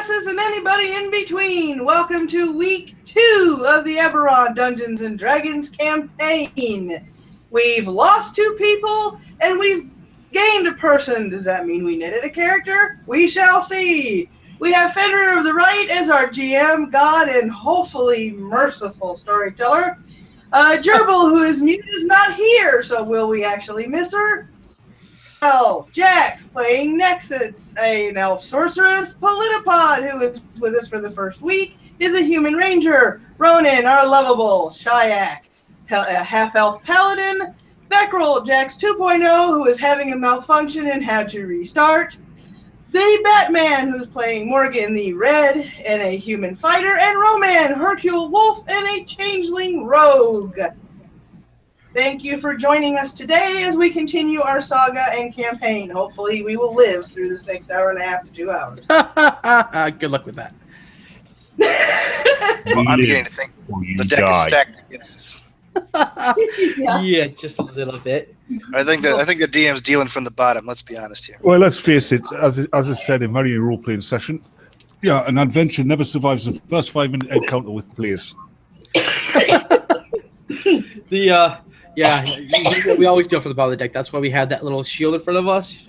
classes, and anybody in between. Welcome to week 2 of the Eberon Dungeons & Dragons campaign. We've lost 2 people, and we've gained a person. Does that mean we knitted a character? We shall see. We have Fenrir of the Right as our GM, God, and hopefully merciful storyteller. Gerbil, who is mute, is not here, so will we actually miss her? Vekral Jax playing Nexxis, an Elf Sorceress. Politipod, who is with us for the first week, is a Human Ranger. Ronin, our lovable Chyack, a half-elf Paladin. Vekral Jax 2.0, who is having a malfunction and had to restart. The Batman, who's playing Morgyn the Red, and a human fighter. And Roman, Hercule Wolfe, and a Changeling rogue. Thank you for joining us today as we continue our saga and campaign. Hopefully we will live through this next hour and a half to 2 hours. Good luck with that. Well, I'm beginning to think the deck is stacked against us. Yeah, just a little bit. I think the DM's dealing from the bottom. Let's be honest here. Well, let's face it. As I said in many role-playing session, an adventure never survives the first 5-minute encounter with players. We always do it for the bottom of the deck. That's why we had that little shield in front of us.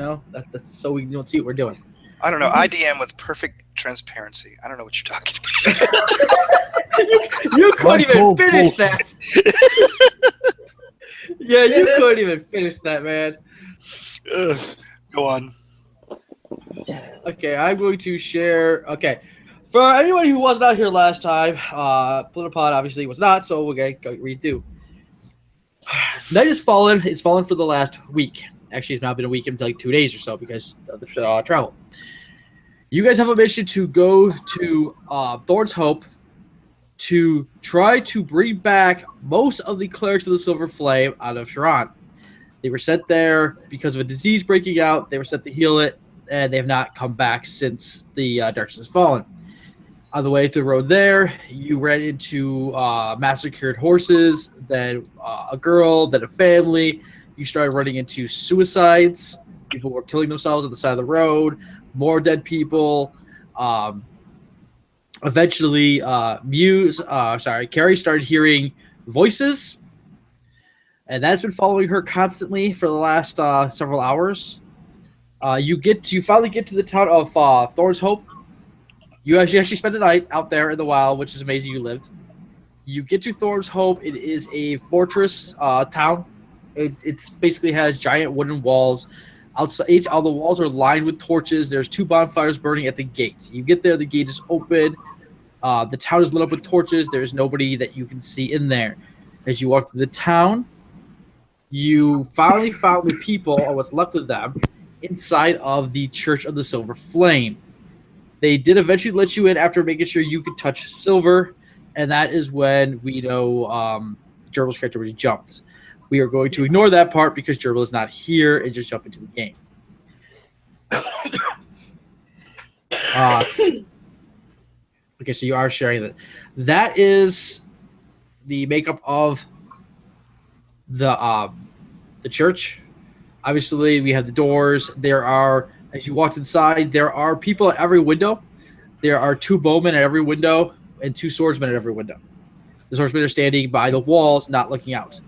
That's so we don't see what we're doing. I don't know. I DM with perfect transparency. I don't know what you're talking about. you couldn't even finish that. Yeah, you couldn't even finish that, man. Go on. Okay, I'm going to share. Okay, for anyone who was not here last time, Politipod obviously was not, so we're going to redo. Night has fallen. It's fallen for the last week. Actually, it's now been a week and like 2 days or so because of the travel. You guys have a mission to go to Thorn's Hope to try to bring back most of the clerics of the Silver Flame out of Sharon. They were sent there because of a disease breaking out. They were sent to heal it, and they have not come back since the darkness has fallen. On the way to the road there, you ran into massacred horses, then a girl, then a family. You started running into suicides. People were killing themselves on the side of the road. More dead people. Eventually, Kiri started hearing voices, and that's been following her constantly for the last several hours. You finally get to the town of Thorn's Hope. You actually spent the night out there in the wild, which is amazing you lived. You get to Thorn's Hope. It is a fortress town. It basically has giant wooden walls. Outside, all the walls are lined with torches. There's 2 bonfires burning at the gate. You get there, the gate is open. The town is lit up with torches. There's nobody that you can see in there. As you walk through the town, you finally found the people, or what's left of them, inside of the Church of the Silver Flame. They did eventually let you in after making sure you could touch silver, and that is when we know Gerbil's character was jumped. We are going to ignore that part because Gerbil is not here and just jump into the game. Okay, so you are sharing that. That is the makeup of the church. Obviously, we have the doors. There are, as you walked inside, there are people at every window. There are 2 bowmen at every window and 2 swordsmen at every window. The swordsmen are standing by the walls, not looking out.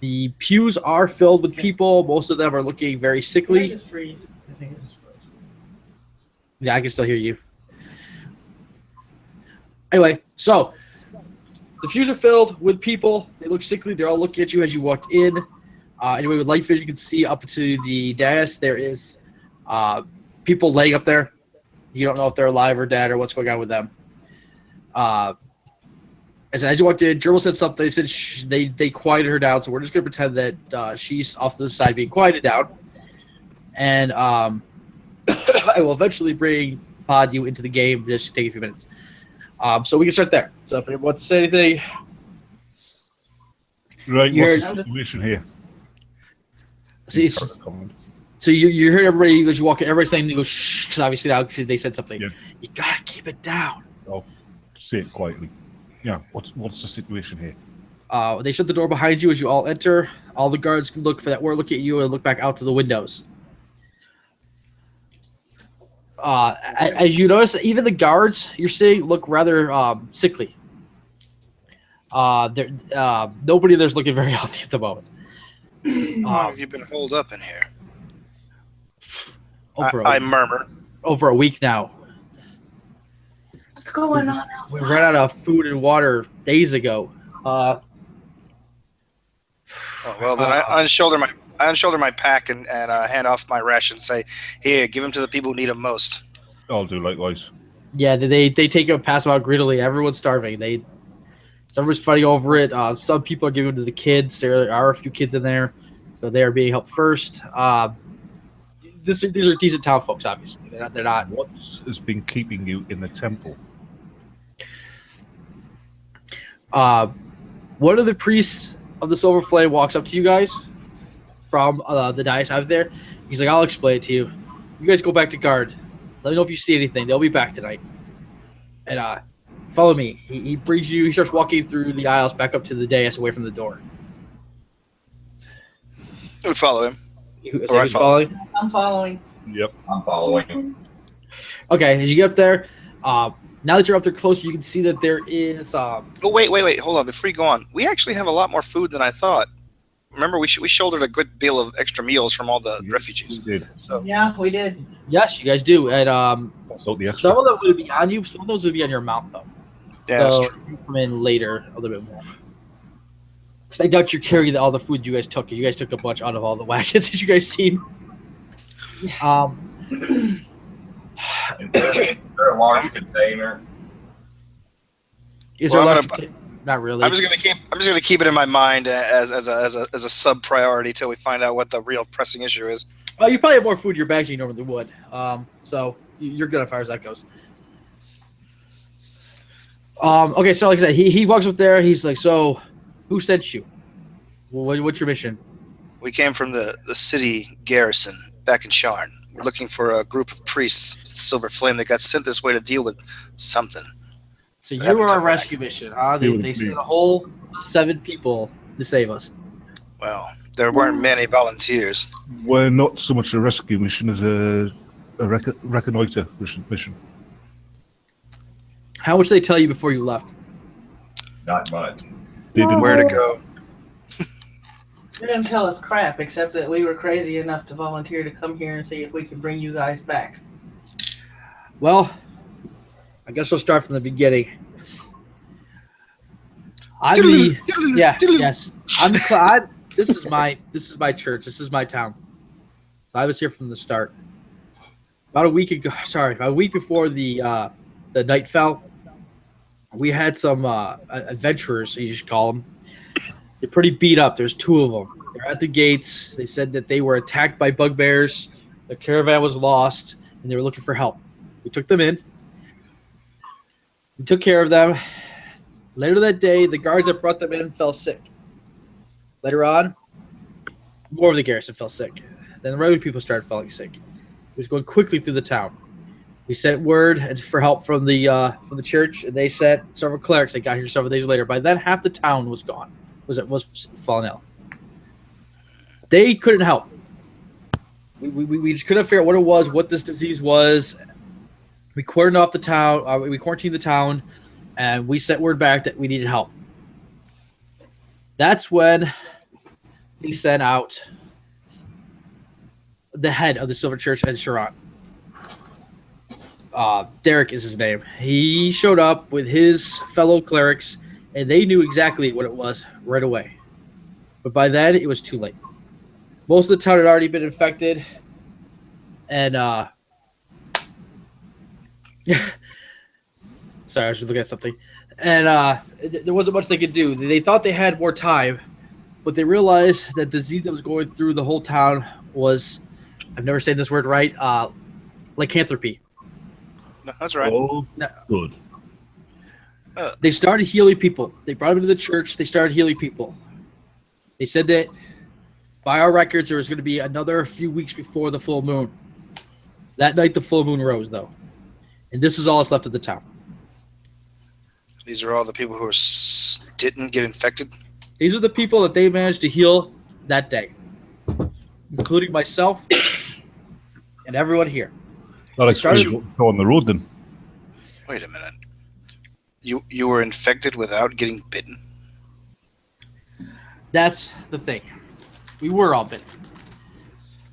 The pews are filled with people. Most of them are looking very sickly. Can I just freeze? I think it just froze. Yeah, I can still hear you. Anyway, so the pews are filled with people. They look sickly. They're all looking at you as you walked in. Anyway, with light vision, you can see up to the dais. There is people laying up there. You don't know if they're alive or dead or what's going on with them. As you walked in, Gerbil said something. They said they quieted her down, so we're just going to pretend that she's off to the side being quieted down. And I will eventually bring you into the game. Just take a few minutes. So we can start there. So if anyone wants to say anything. Right, what's the situation here? See, so you heard everybody as you walk in, everybody saying, you go, shh, because obviously now they said something. Yeah. You got to keep it down. Oh, say it quietly. Yeah, what's the situation here? They shut the door behind you as you all enter. All the guards can look for that word, look at you, and look back out to the windows. As you notice, even the guards you're seeing look rather sickly. Nobody there's looking very healthy at the moment. How long have you been holed up in here? I murmur. Over a week now. What's going on We outside? ran out of food and water days ago. Oh, well, then I unshoulder my pack and hand off my ration. Say, here, give them to the people who need them most. I'll do likewise. Yeah, they take them, pass them out greedily. Everyone's starving. Everyone's fighting over it. Some people are giving them to the kids. There are a few kids in there, so they are being helped first. These are decent town folks, obviously. They're not. What has been keeping you in the temple? One of the priests of the Silver Flame walks up to you guys from the dais out there. He's like, I'll explain it to you. You guys go back to guard. Let me know if you see anything. They'll be back tonight. And follow me. He brings you. He starts walking through the aisles back up to the dais away from the door. We follow him. He's following? I'm following. Yep. I'm following him. Okay, as you get up there, now that you're up there closer, you can see that there is. Oh, wait. Hold on. Before you go on, we actually have a lot more food than I thought. Remember, we shouldered a good deal of extra meals from all the refugees. We did. So Yeah, we did. Yes, you guys do. And So the extra. some of them would be on you. Some of those would be on your mount, though. yeah, so that's true. you come in later a little bit more. 'Cause I doubt you're carrying all the food you guys took. You guys took a bunch out of all the wagons that you guys seen. Is there a large container? Is Well, there a I'm large Not really. I'm just gonna keep it in my mind as a sub priority till we find out what the real pressing issue is. Oh, you probably have more food in your bags than you normally would. So you're good as far as that goes. Okay, so like I said, he walks up there. He's like, "So, who sent you? What's your mission?" We came from the city garrison back in Sharn. We're looking for a group of priests with Silver Flame that got sent this way to deal with something. So Haven't you were on come a rescue mission. It was They me. sent a whole 7 people to save us. Well, there weren't many volunteers. We're not so much a rescue mission as a reconnoiter mission. How much did they tell you before you left? Not much. They didn't Where to go? They didn't tell us crap, except that we were crazy enough to volunteer to come here and see if we could bring you guys back. Well, I guess we'll start from the beginning. Yes. This is my church. This is my town. So I was here from the start. About a week before the night fell, we had some adventurers, you should call them. They're pretty beat up. There's 2 of them. They're at the gates. They said that they were attacked by bugbears. The caravan was lost, and they were looking for help. We took them in. We took care of them. Later that day, the guards that brought them in fell sick. Later on, more of the garrison fell sick. Then the regular people started falling sick. It was going quickly through the town. We sent word for help from the church, and they sent several clerics that got here several days later. By then, half the town was gone. Was fallen ill. They couldn't help. We just couldn't figure out what it was, what this disease was. We quarantined off the town. We quarantined the town, and we sent word back that we needed help. That's when he sent out the head of the Silver Church in Sharon. Derek is his name. He showed up with his fellow clerics, and they knew exactly what it was right away. But by then, it was too late. Most of the town had already been infected, and sorry, I was looking at something. And there wasn't much they could do. They thought they had more time, but they realized that the disease that was going through the whole town was, I've never said this word right, lycanthropy. No, that's right. Oh, No. good. They started healing people. They brought them to the church. They started healing people. They said that by our records, there was going to be another few weeks before the full moon. That night, the full moon rose, though. And this is all that's left of the town. These are all the people who didn't get infected. These are the people that they managed to heal that day, including myself and everyone here. That explains what we saw on the road then. Wait a minute. You were infected without getting bitten? That's the thing. We were all bitten.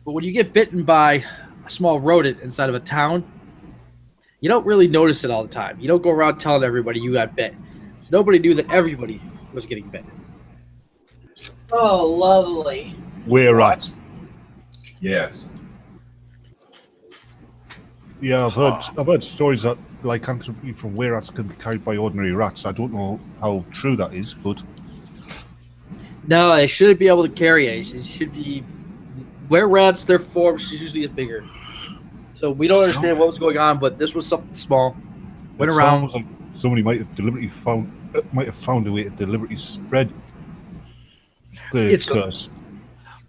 But when you get bitten by a small rodent inside of a town, you don't really notice it all the time. You don't go around telling everybody you got bit. So nobody knew that everybody was getting bitten. Oh, lovely. Where rats? Yes. Yeah, I've heard stories that lycanthropy from were rats can be carried by ordinary rats. I don't know how true that is, but No, they shouldn't be able to carry it. It should be were rats. Their forms usually is bigger. So we don't understand what was going on, but this was something small. Went it around. sounds like somebody might have found a way to deliberately spread the curse.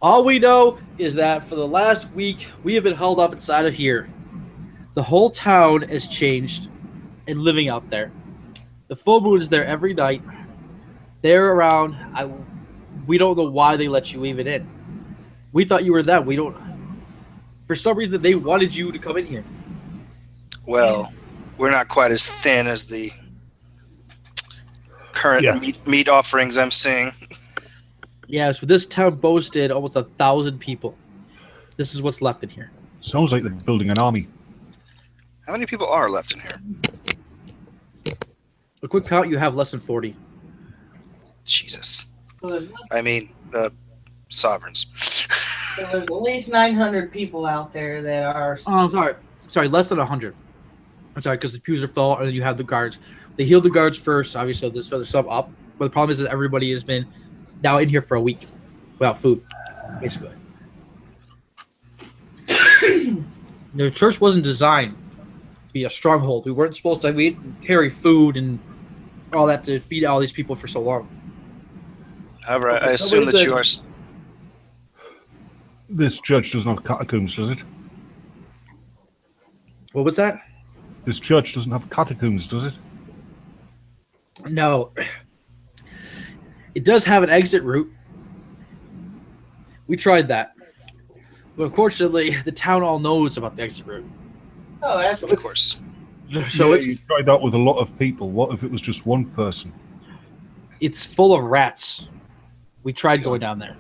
All we know is that for the last week, we have been held up inside of here. The whole town has changed and living out there. The full moon is there every night. They're around. We don't know why they let you even in. We thought you were them. We don't. For some reason, they wanted you to come in here. Well, we're not quite as thin as the current meat offerings I'm seeing. Yeah, so this town boasted almost 1,000 people. This is what's left in here. Sounds like they're building an army. How many people are left in here? A quick count, you have less than 40. Jesus. So I mean, sovereigns. there's at least 900 people out there that are... Oh, I'm sorry. Sorry, less than 100. I'm sorry, because the pews are full, and then you have the guards. They healed the guards first, obviously, so there's some up. But the problem is that everybody has been now in here for a week without food, basically. The church wasn't designed to be a stronghold. We weren't supposed to carry food and all that to feed all these people for so long. However, I assume that you are... This church doesn't have catacombs, does it? What was that? This church doesn't have catacombs, does it? No. It does have an exit route. We tried that. But unfortunately, the town all knows about the exit route. Oh, that's... Of course. So you tried that with a lot of people. What if it was just one person? it's full of rats. We tried going down there.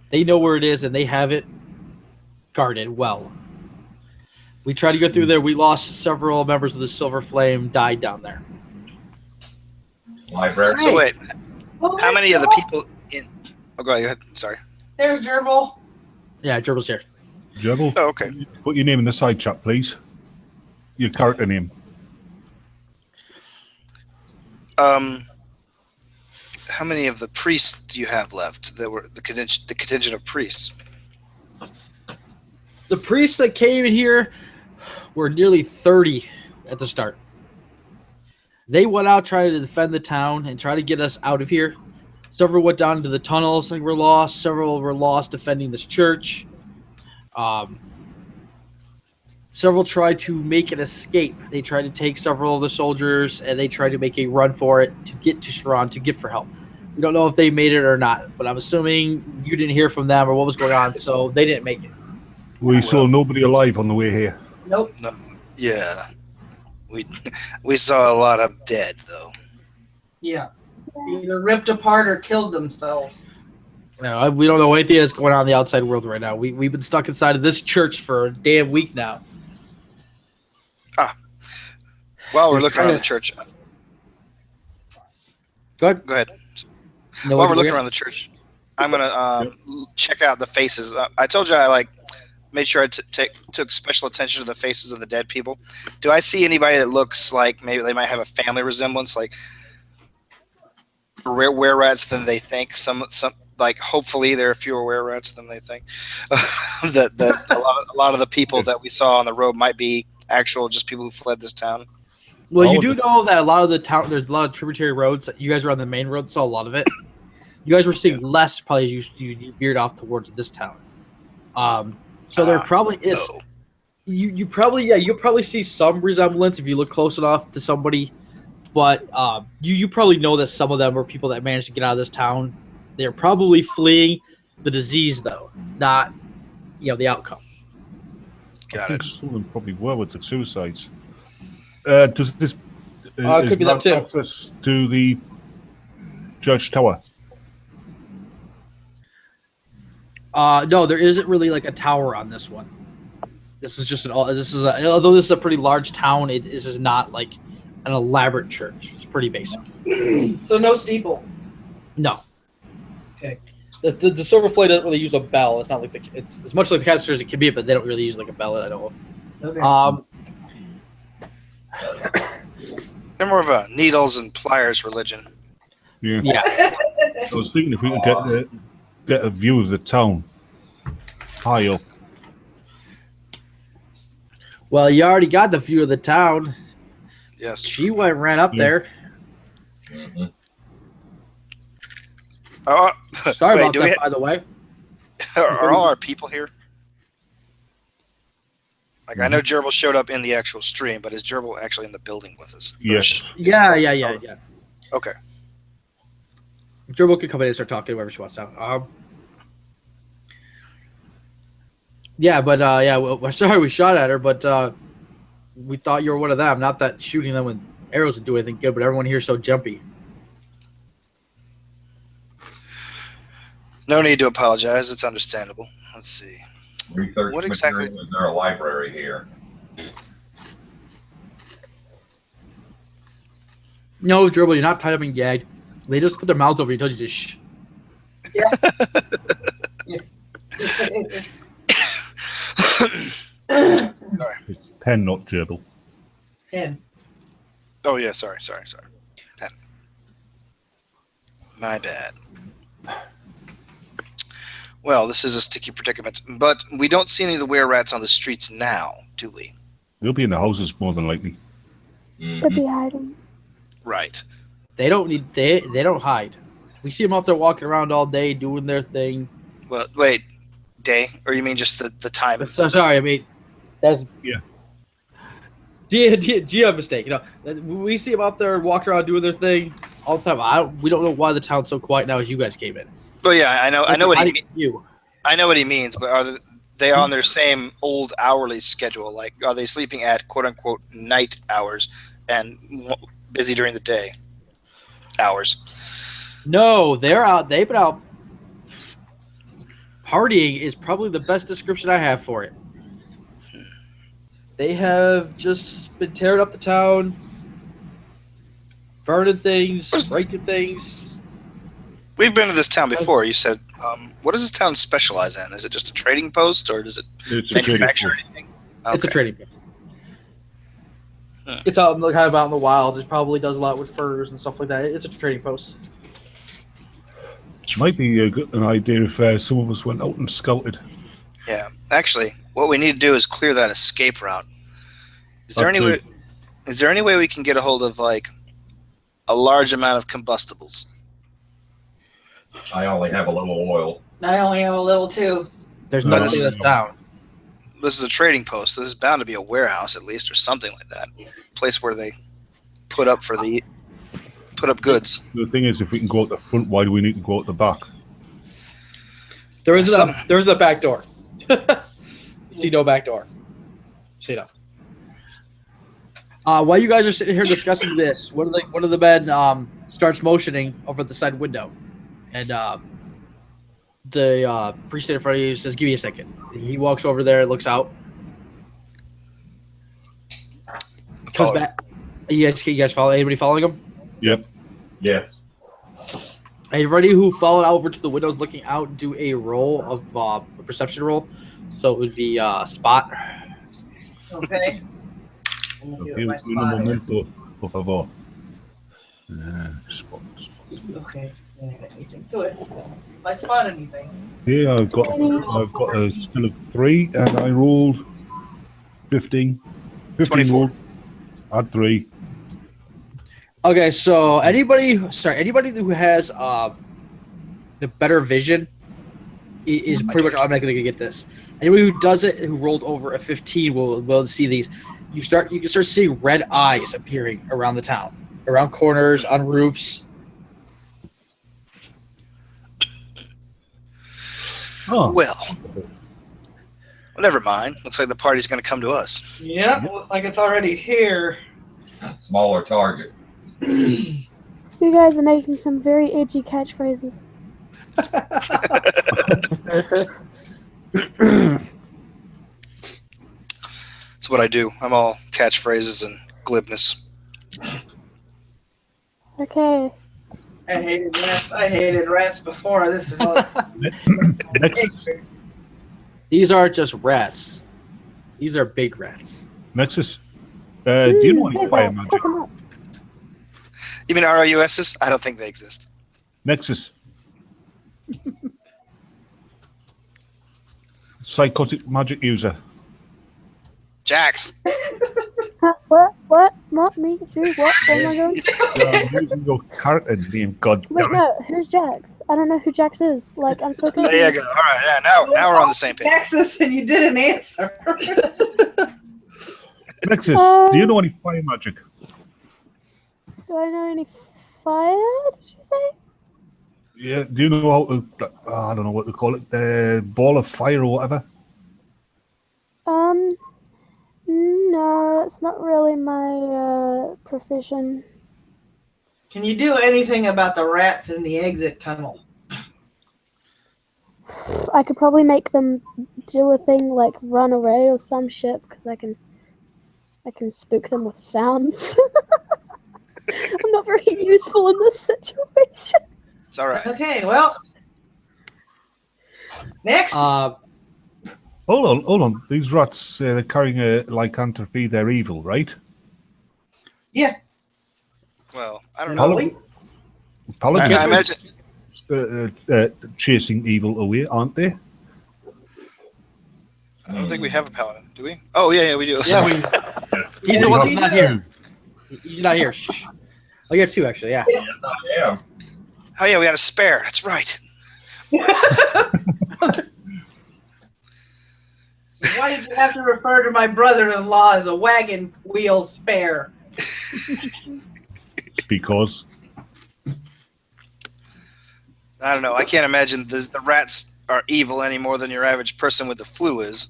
They know where it is, and they have it guarded well. We tried to go through there. We lost several members of the Silver Flame, died down there. Library. So wait, how many of the people in... Oh, go ahead. Sorry. There's Gerbil. Yeah, Gerbil's here. Gerbil? Oh, okay. Put your name in the side chat, please. Your character name. How many of the priests do you have left? That were the contingent of priests. The priests that came in here were nearly 30 at the start. They went out trying to defend the town and try to get us out of here. Several went down into the tunnels and were lost. Several were lost defending this church. Several tried to make an escape. They tried to take several of the soldiers and they tried to make a run for it to get to Sharon to get for help. We don't know if they made it or not, but I'm assuming you didn't hear from them or what was going on, so they didn't make it. We saw nobody alive on the way here. Nope. No, yeah, we saw a lot of dead though. Yeah. Either ripped apart or killed themselves. No, we don't know anything that's going on in the outside world right now. We've been stuck inside of this church for a damn week now. While we're looking around the church. Go ahead. Go ahead. No, While we're looking around the church, I'm gonna check out the faces. I told you I made sure I took special attention to the faces of the dead people. Do I see anybody that looks like maybe they might have a family resemblance, like were rats than they think? Some like hopefully there are fewer were rats than they think. that a lot of the people that we saw on the road might be actual just people who fled this town. Well, you do know that a lot of the town, there's a lot of tributary roads. You guys were on the main road, saw a lot of it. You guys were seeing less probably as you veered off towards this town. So there probably is. No. You'll probably see some resemblance if you look close enough to somebody, but you probably know that some of them were people that managed to get out of this town. They're probably fleeing the disease though, not the outcome. Got think it. some of them probably were with the suicides. Does this Could be that too. access to the Judge Tower? No, there isn't really like a tower on this one. This is just although this is a pretty large town, this is not like an elaborate church. It's pretty basic. So no steeple. No. Okay. The Silver Flame doesn't really use a bell. It's not like it's as much like the Caster as it can be, but they don't really use like a bell. I don't know. Okay. They're more of a needles and pliers religion. Yeah. Yeah. I was thinking if we could get a view of the town high up. Well, you already got the view of the town. Yes. She ran up there. Mm-hmm. Oh, Sorry wait, about do that, we by the way. are all our people here? Like, I know Gerbil showed up in the actual stream, but is Gerbil actually in the building with us? Yes. Yeah. Okay. Gerbil can come in and start talking whoever she wants to. We're sorry we shot at her, but we thought you were one of them. Not that shooting them with arrows would do anything good, but everyone here is so jumpy. No need to apologize. It's understandable. Let's see. Research What exactly- material. Is there a library here? No, Gerbil, you're not tied up and gagged. They just put their mouths over you and told you to shh. It's 10, not Gerbil. 10. Oh, yeah. Sorry. 10. My bad. Well, this is a sticky predicament, but we don't see any of the were-rats on the streets now, do we? They'll be in the houses more than likely. Mhm. They'll be hiding. Right. They don't hide. We see them out there walking around all day doing their thing. Well, wait. Day? Or you mean just the time? So sorry, I mean that's GM mistake. You know, we see them out there walking around doing their thing all the time. We don't know why the town's so quiet now as you guys came in. But yeah, I know what he means. You. I know what he means, but are they on their same old hourly schedule? Like, are they sleeping at quote-unquote night hours and busy during the day hours? No, they're out. They've been out. Partying is probably the best description I have for it. They have just been tearing up the town, burning things, breaking things. We've been to this town before. You said, what does this town specialize in? Is it just a trading post, or does it It's a trading manufacture post. anything? It's a Okay. trading post. It's out kind of out in the wild. It probably does a lot with furs and stuff like that. It's a trading post. It might be an idea if some of us went out and scouted. Yeah. Actually, what we need to do is clear that escape route. Is there any way we can get a hold of like a large amount of combustibles? I only have a little oil. I only have a little too. There's No, nothing that's down. This is a trading post. This is bound to be a warehouse at least, or something like that. A place where they put up goods. The thing is, if we can go out the front, why do we need to go out the back? There is a back door. See no back door. See no. While you guys are sitting here discussing this, one of the men starts motioning over the side window, and the priest in front of you says, "Give me a second." He walks over there, looks out, comes back. You guys follow? Anybody following him? Yep. Yes. Everybody who followed over to the windows looking out, do a roll of a perception roll. So it would be spot. Okay. Let me see what my Un spot is. momento, por favor. Spot. Okay. Anything to it. If I spot anything. Here I've got a skill of 3, and I rolled 15. 24. Rolled. Add 3. Okay, so anybody who has the better vision is pretty much automatically gonna get this. Anybody who does it, who rolled over a 15, will see these. You can start seeing red eyes appearing around the town, around corners, on roofs. Oh, Well, Well, never mind. Looks like the party's going to come to us. Yep, looks like it's already here. Smaller target. You guys are making some very edgy catchphrases. That's what I do. I'm all catchphrases and glibness. Okay. I hated rats before. This is all. Nexxis. These aren't just rats. These are big rats. Nexxis. Do you know any Hey, fire rats, magic? hook 'em up. You mean ROUSs? I don't think they exist. Nexxis. Psychotic magic user. Jax. Huh? What? What? Me? Who? What? Oh my god. You're using your character name, god Wait, damn it. no. Who's Jax? I don't know who Jax is. Like, I'm so confused. There you go. All right, yeah, now we're on the same page. Nexus, and you didn't answer. Nexxis, do you know any fire magic? Do I know any fire? Did you say? Yeah, do you know how to, I don't know what to call it, the ball of fire or whatever? No, it's not really my profession. Can you do anything about the rats in the exit tunnel? I could probably make them do a thing like run away or some shit because I can spook them with sounds. I'm not very useful in this situation. It's all right. Okay, well. Next. Hold on. These rats, they're carrying a lycanthropy, they're evil, right? Yeah. Well, I don't know. Paladin. I imagine. Chasing evil away, aren't they? I don't think we have a paladin, do we? Oh, yeah, we do. Yeah, he's the one who's not here. He's not here. Shh. Oh, you got two, actually, yeah. Yes, I am. Oh, yeah, we got a spare. That's right. Why did you have to refer to my brother-in-law as a wagon wheel spare? Because I don't know. I can't imagine the rats are evil any more than your average person with the flu is.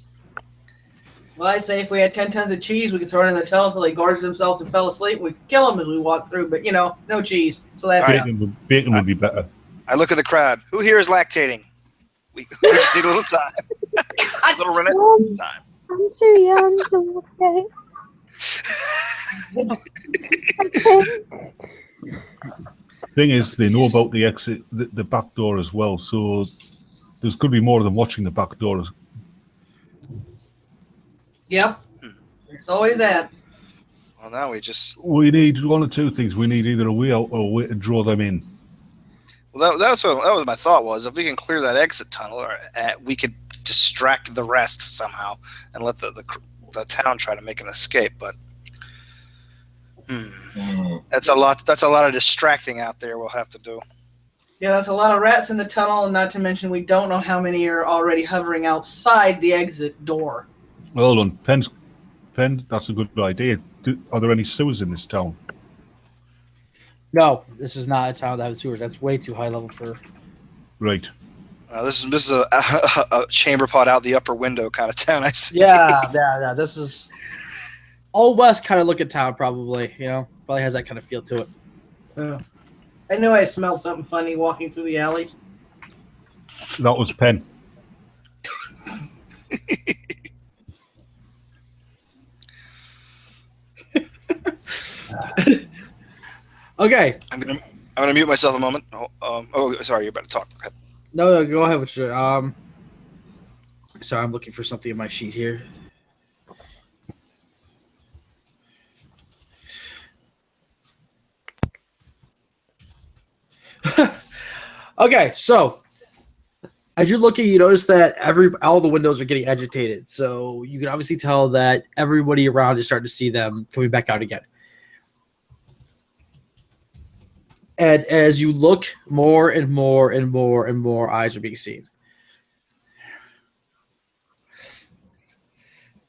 Well, I'd say if we had 10 tons of cheese, we could throw it in the tunnel until he gorged himself and fell asleep. We could kill him as we walk through, but, no cheese. So that's it. bacon would be better. I look at the crowd. Who here is lactating? We just need a little time. A little rennet time. I'm too young. I'm okay. Okay. Thing is, they know about the exit, the back door as well, so there's going to be more than watching the back door. Yep. There's always that. Well, now we need one or two things. We need either a way out or a way to draw them in. Well, that was my thought was if we can clear that exit tunnel, or we could distract the rest somehow and let the town try to make an escape. But that's a lot. That's a lot of distracting out there. We'll have to do. Yeah, that's a lot of rats in the tunnel, and not to mention we don't know how many are already hovering outside the exit door. Hold on, Pen, that's a good idea. Are there any sewers in this town? No, this is not a town that has sewers. That's way too high level for. Right. This is a chamber pot out the upper window kind of town. I see. Yeah. This is Old West kind of looking town, probably. Probably has that kind of feel to it. I knew I smelled something funny walking through the alleys. That was Pen. Okay. I'm gonna mute myself a moment. Sorry, you're about to talk. Okay. No, go ahead with your Sorry, I'm looking for something in my sheet here. Okay, so as you're looking, you notice that all the windows are getting agitated. So you can obviously tell that everybody around is starting to see them coming back out again. And as you look, more and more and more and more eyes are being seen.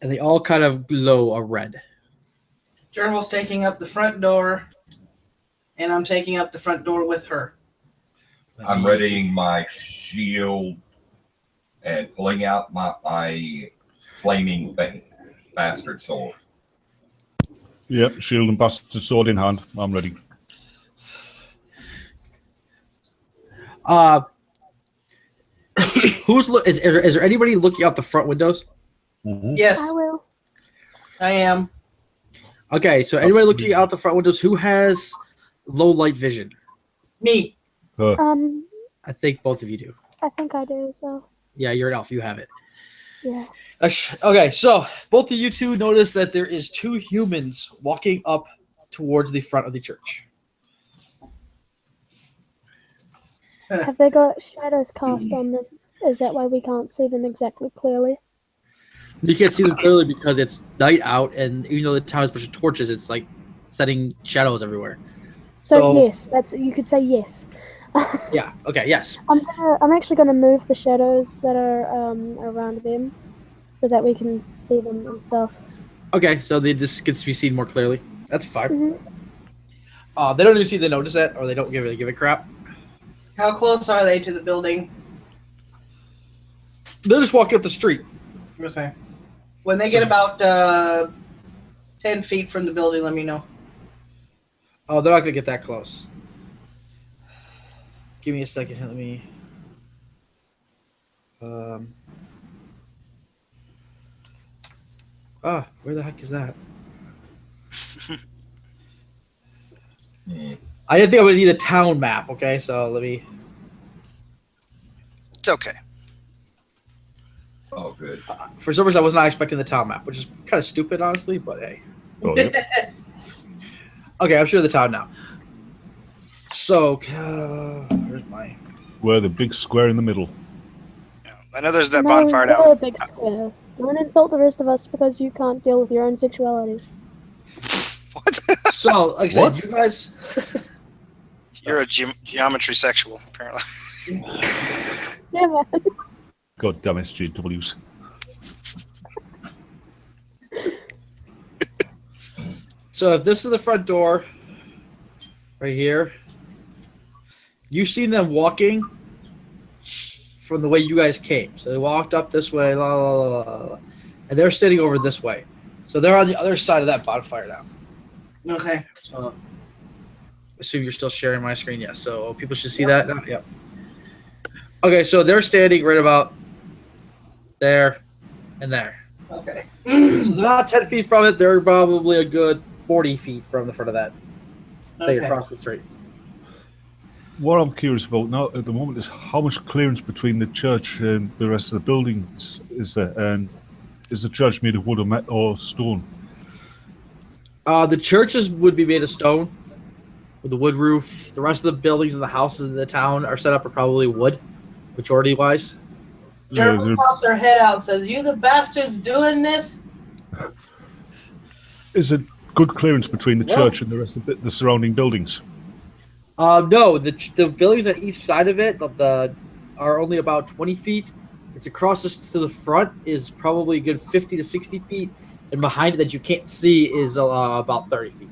And they all kind of glow a red. Gerbil's taking up the front door, and I'm taking up the front door with her. I'm readying my shield and pulling out my flaming bastard sword. Yep, shield and bastard sword in hand. I'm ready. Is there anybody looking out the front windows? Mm-hmm. Yes, I will. I am. Okay, so anybody looking out the front windows who has low light vision? Me. I think both of you do. I think I do as well. Yeah, you're an elf. You have it. Yeah. Okay, so both of you two notice that there is two humans walking up towards the front of the church. Have they got shadows cast on them? Is that why we can't see them exactly clearly? You can't see them clearly because it's night out, and even though the town has a bunch of torches, it's like setting shadows everywhere. So yes, you could say yes. Yeah. Okay. Yes. I'm actually gonna move the shadows that are around them, so that we can see them and stuff. Okay. So this gets to be seen more clearly. That's fine. Mm-hmm. They don't even see they notice that, or they don't give a crap. How close are they to the building? They're just walking up the street. Okay. When they get about 10 feet from the building, let me know. Oh, they're not gonna get that close. Give me a second. Let me. Where the heck is that? I didn't think I would need a town map. Okay, so let me. It's okay. Oh, good. For some reason, I was not expecting the town map, which is kind of stupid, honestly. But hey. Oh, yep. Okay, I'm sure of the town now. So, where's my? We're the big square in the middle. Yeah. I know there's that No, bonfire you're down. a big square. Don't insult the rest of us because you can't deal with your own sexuality. What? So, like I said, What? you guys. You're a geometry sexual, apparently. Yeah, man. God damn SJWs. So, if this is the front door, right here, you've seen them walking from the way you guys came. So they walked up this way, la, la, la, la, la, and they're sitting over this way. So they're on the other side of that bonfire now. Okay. So, assume you're still sharing my screen. Yes. So people should see that now. Yep. Okay. So they're standing right about there and there. Okay. So they're not 10 feet from it. They're probably a good 40 feet from the front of that thing Okay. across the street. What I'm curious about now at the moment is how much clearance between the church and the rest of the buildings is there, and is the church made of wood or stone? The churches would be made of stone with a wood roof. The rest of the buildings and the houses in the town are set up are probably wood, majority-wise. Gerbil pops her head out and says, "You the bastards doing this?" Is it good clearance between the church and the rest of the surrounding buildings? No, the buildings on each side of it are only about 20 feet. It's across to the front is probably a good 50 to 60 feet, and behind it that you can't see is about 30 feet.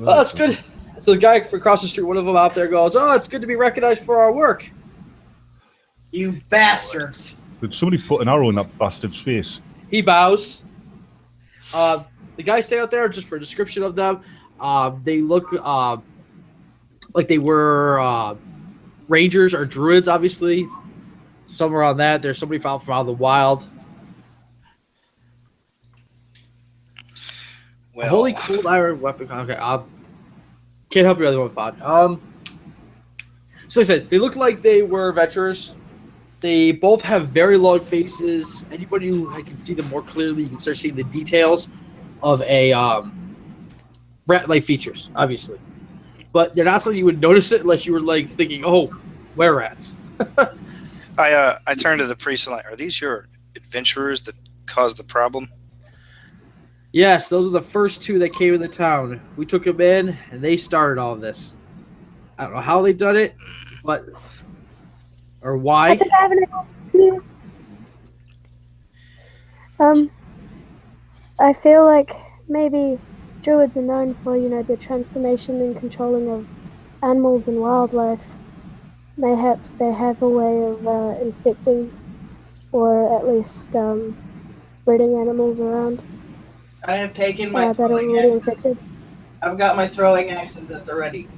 Oh, that's good. So the guy across the street, one of them out there goes, "Oh, it's good to be recognized for our work." You bastards. Did somebody put an arrow in that bastard's face? He bows. The guys stay out there just for a description of them. They look like they were rangers or druids, obviously. Somewhere on that. There's somebody from out of the wild. Well, Holy cold iron weapon. Okay, can't help you other one, Pod. So like I said, they look like they were adventurers. They both have very long faces. Anybody who can see them more clearly, you can start seeing the details of a rat-like features, obviously. But they're not something you would notice it unless you were like thinking, "Oh, were rats." I turned to the priest and like, "Are these your adventurers that caused the problem?" Yes, those are the first two that came in the town. We took them in, and they started all of this. I don't know how they done it, but or why. I think I have an idea. I feel like maybe druids are known for, their transformation and controlling of animals and wildlife. Perhaps they have a way of infecting or at least spreading animals around I have taken my that are throwing already axes. infected. I've got my throwing axes at the ready.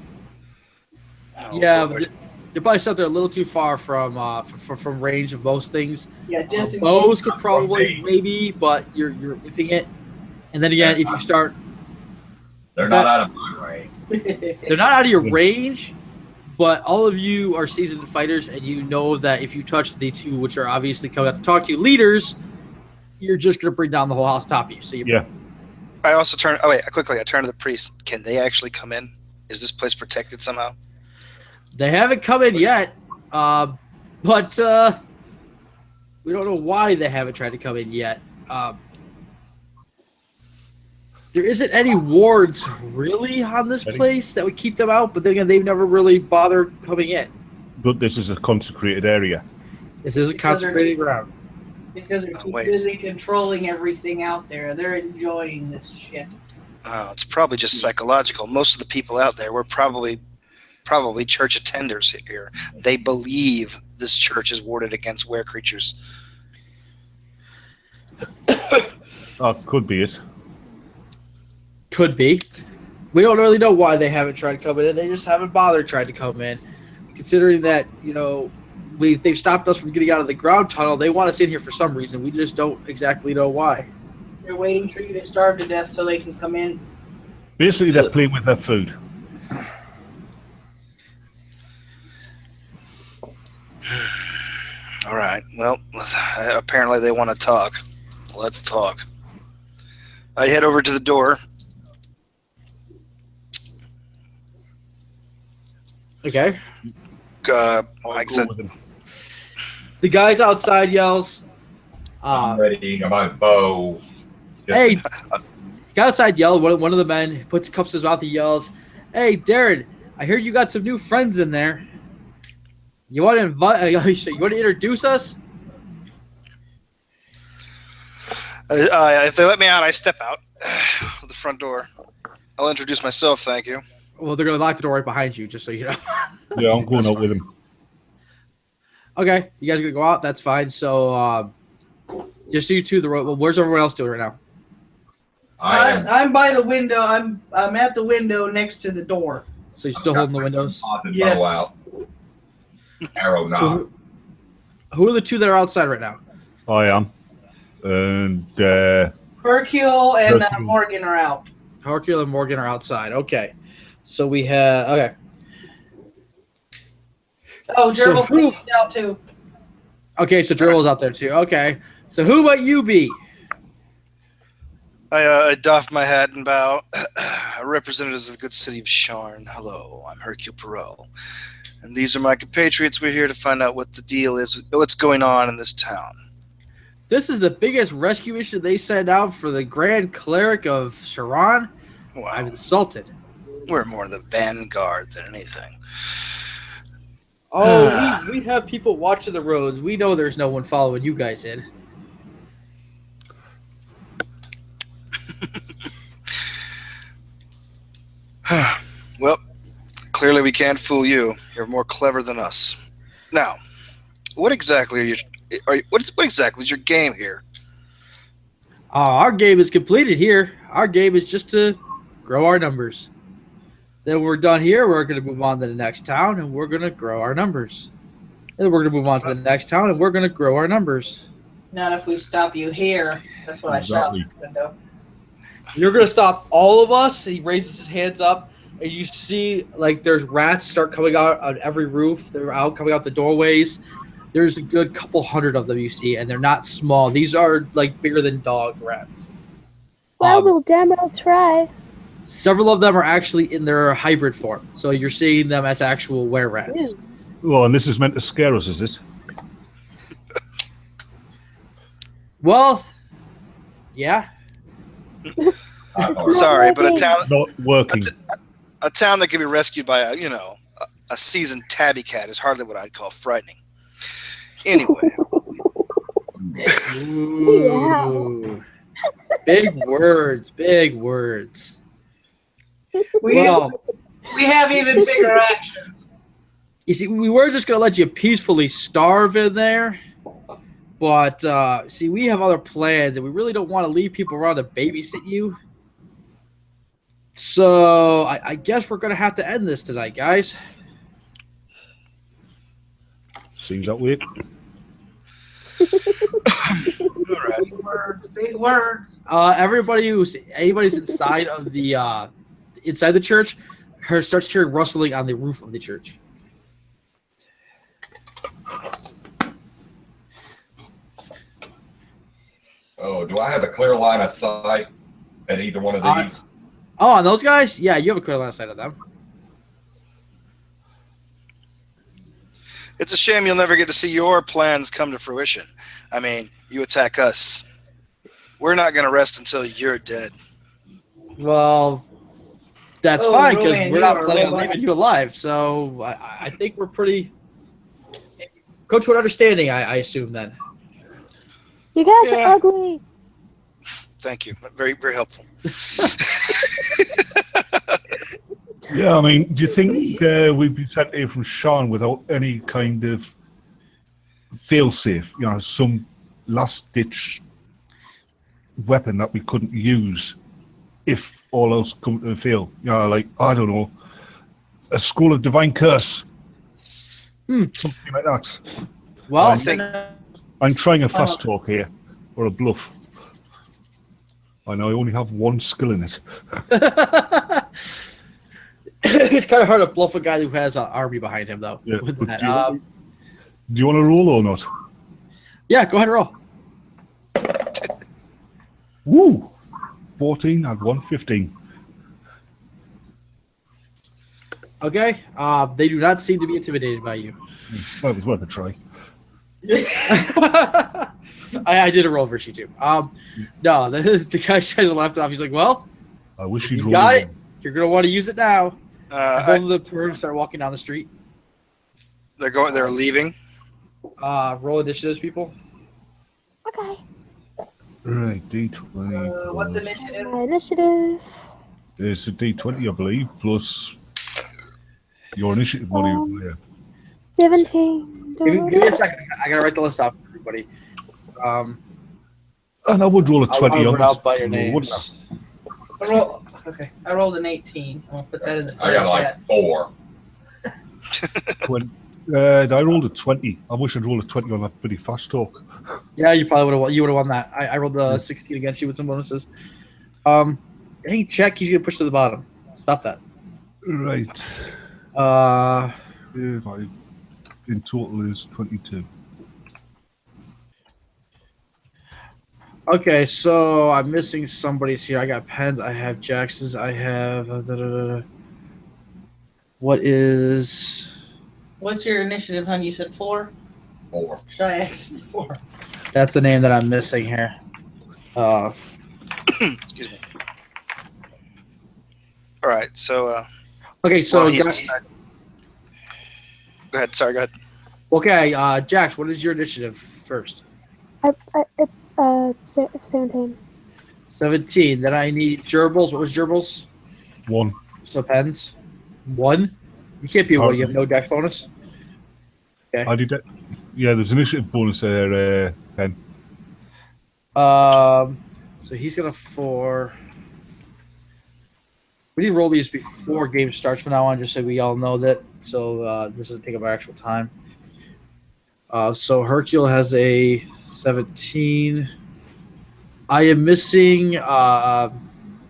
Oh, Yeah, Lord. they're probably set there a little too far from range of most things. Yeah, just in Bows case. could probably maybe, but you're iffing it. And then again, if you start, They're What's not that? out of my range. they're not out of your range, but all of you are seasoned fighters, and you know that if you touch the two, which are obviously coming out to talk to you, leaders, you're just going to bring down the whole house top of you. So you Yeah. I also turn. Oh wait, I turn to the priest. Can they actually come in? Is this place protected somehow? They haven't come in yet, but we don't know why they haven't tried to come in yet. There isn't any wards really on this place that would keep them out, but then again, they've never really bothered coming in. But this is a consecrated area. This is a consecrated ground. Because they're Oh, too wait. busy controlling everything out there. They're enjoying this shit. Oh, it's probably just psychological. Most of the people out there were probably church attenders here. They believe this church is warded against were creatures. Could be it. Could be. We don't really know why they haven't tried to come in. They just haven't bothered trying to come in. Considering that, they've stopped us from getting out of the ground tunnel, they want us in here for some reason. We just don't exactly know why. They're waiting for you to starve to death so they can come in. Basically, they're playing with their food. All right. Well, apparently they want to talk. Let's talk. I head over to the door. Okay. Like I Go said, with them. The guys outside yells, I'm ready. Got my bow. hey, guy outside yelled, one of the men puts cups in his mouth, he yells, hey, Darren, I hear you got some new friends in there. You want to invite, you want to introduce us? if they let me out, I step out of the front door. I'll introduce myself, thank you. Well, they're going to lock the door right behind you, just so you know. Yeah, I'm going That's out fine. with them. Okay, you guys are going to go out? That's fine. So, just you two, well, where's everyone else doing right now? I'm by the window. I'm at the window next to the door. So you're still holding the windows? Yes. Bow out. Arrow So knob. who are the two that are outside right now? I am. And Hercule and Hercule. Morgyn are out. Hercule and Morgyn are outside. Okay. So we have, okay. Oh, So Gerbil's who- out too. Okay, so Gerbil's out there too. Okay. So who might you be? I doff my hat and bow. Representatives of the good city of Sharn. Hello, I'm Hercule Perot. And these are my compatriots. We're here to find out what the deal is, what's going on in this town. This is the biggest rescue mission they sent out for the Grand Cleric of Sharon. I'm Wow, insulted. we're more the vanguard than anything. Oh, we have people watching the roads. We know there's no one following you guys in. Well, clearly we can't fool you. You're more clever than us. Now, what exactly what exactly is your game here? Our game is completed here. Our game is just to grow our numbers. Then when we're done here, we're going to move on to the next town, and we're going to grow our numbers. And then we're going to move on to the next town, and we're going to grow our numbers. Not if we stop you here. That's what Exactly. I shot through the window. You're going to stop all of us. He raises his hands up, and you see, like, there's rats start coming out on every roof. They're out coming out the doorways. There's a good couple hundred of them you see, and they're not small. These are, like, bigger than dog rats. Well, damn it, I'll try. Several of them are actually in their hybrid form, so you're seeing them as actual were-rats. well, and this is meant to scare us, is it? Well, yeah. It's not Sorry, but a working. town Not working. that can be rescued by a seasoned tabby cat is hardly what I'd call frightening. Anyway, Ooh. Big words, big words. We Well, have even bigger actions. you see, we were just going to let you peacefully starve in there, But see, we have other plans, and we really don't want to leave people around to babysit you. So I guess we're gonna have to end this tonight, guys. Seems that way. All right. Big words. Anybody's inside of the inside the church, starts hearing rustling on the roof of the church. Oh, do I have a clear line of sight at either one of these? Oh, on those guys? Yeah, you have a clear line of sight of them. It's a shame you'll never get to see your plans come to fruition. I mean, you attack us. We're not going to rest until you're dead. Well, that's Oh, fine, because Ronin, we're you not are planning on right. leaving you alive. So I think we're pretty... Come to an understanding, I assume, then. You guys Yeah. are ugly. Thank you. Very, very helpful. Yeah, I mean, do you think we'd be sent here from Sean without any kind of fail-safe? You know, some last-ditch weapon that we couldn't use if all else come to fail. You know, like, I don't know, a scroll of divine curse. Something like that. Well, I think- I'm trying a fast talk here, or a bluff. I know I only have one skill in it. it's kind of hard to bluff a guy who has an army behind him, though. Yeah, with but that. do you want to roll or not? Yeah, go ahead and roll. Woo! 14 and 115. Okay. They do not seem to be intimidated by you. Well, it was worth a try. I did a roll versus you too. No, the guy tries to laugh it off. He's like, "Well, I wish you'd you roll got it. again. You're gonna want to use it now." Both I- of the person start walking down the street. they're leaving. Roll initiatives, people. Okay. Right, D20. What's plus- initiative? Initiative. It's a D20, I believe, plus your initiative money. Yeah. 17. Give me a second. I gotta write the list off for everybody. And I would roll a 20 I'll on run out this. by your wouldn't names. I rolled an 18. I'll put that in the I side got like chat. 4. I rolled a 20. I wish I'd rolled a 20 on that pretty fast talk. Yeah, you probably would have. You would have won that. I rolled a 16 against you with some bonuses. Hey, check. He's gonna push to the bottom. Stop that. Right. In total is 22. Okay, so I'm missing somebody's here. I got pens. I have Jax's. I have. What is? What's your initiative, hon? You said 4? 4. Chyack 4. That's the name that I'm missing here. Excuse me. All right. So, Okay, so well, guys- go ahead. Sorry. Go ahead. okay, Jax, what is your initiative first? It's 17. 17. Then I need gerbils. What was gerbils? 1. So pens. 1. You can't be a 1. You have no dex bonus. I did that. Yeah, there's initiative bonus there, Pen. So he's gonna 4. We need to roll these before game starts from now on, just so we all know that. So this doesn't take up our actual time. So Hercule has a 17. I am missing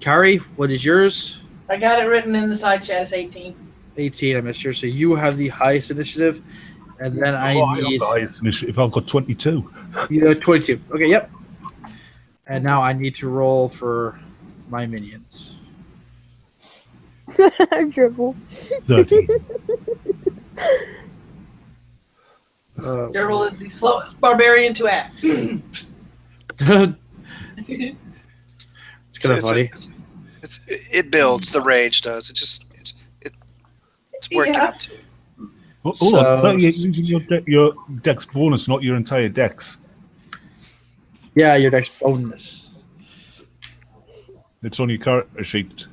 Kari. What is yours? I got it written in the side chat. It's 18. 18. I missed yours. So you have the highest initiative, and then I have need the highest initiative. I've got 22. you have 22. Okay, yep. And now I need to roll for my minions. Dribble. 13. Gerbil is the slowest barbarian to act. It's kind of funny. It builds. The rage does. It's working Yeah. up to. Hold on. You're using your dex bonus, not your entire dex. Yeah, your dex bonus. It's on your character sheet.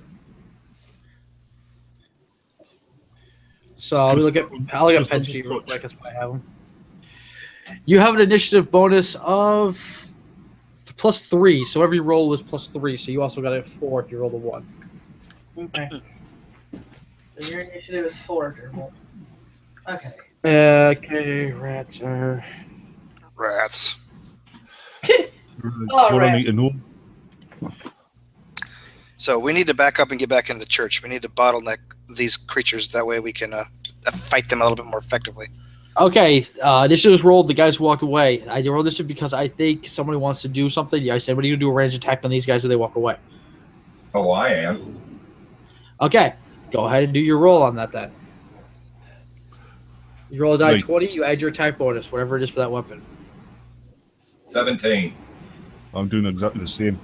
So I'll look at pen sheet real quick. That's why I have them. You have an initiative bonus of +3, so every roll was +3. So you also got a 4 if you roll a 1. Okay. So your initiative is 4, Gerbil. Okay. Okay, rats are. Rats. All what right. I need to know. So we need to back up and get back into the church. We need to bottleneck these creatures. That way we can fight them a little bit more effectively. Okay, initiative was rolled. The guys walked away. I rolled this because I think somebody wants to do something. Yeah, I said, "What are you gonna do? A range attack on these guys?" And they walk away. Oh, I am. Okay, go ahead and do your roll on that then. You roll a die Right. 20. You add your attack bonus, whatever it is for that weapon. 17. I'm doing exactly the same.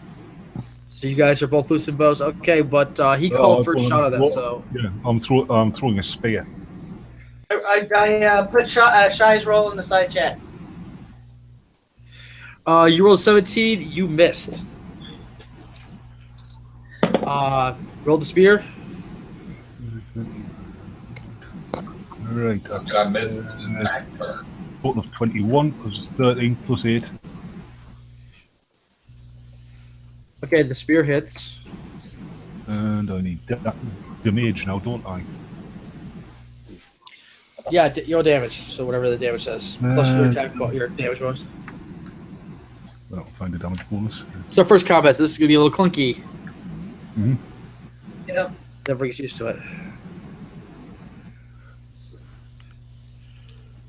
So you guys are both loosing bows. Okay, but he called first shot of that. So yeah, I'm throwing a spear. I put Shy's roll in the side chat. you rolled 17. You missed. Roll the spear. Right, How that's could I miss an attack turn? total of 21 because it's 13 plus 8. Okay, the spear hits. And I need damage now, don't I? Yeah, your damage. So whatever the damage says, plus your attack, your damage bonus. I don't find the damage bonus. So first combat. So this is gonna be a little clunky. Mhm. Yep. Everybody gets used to it.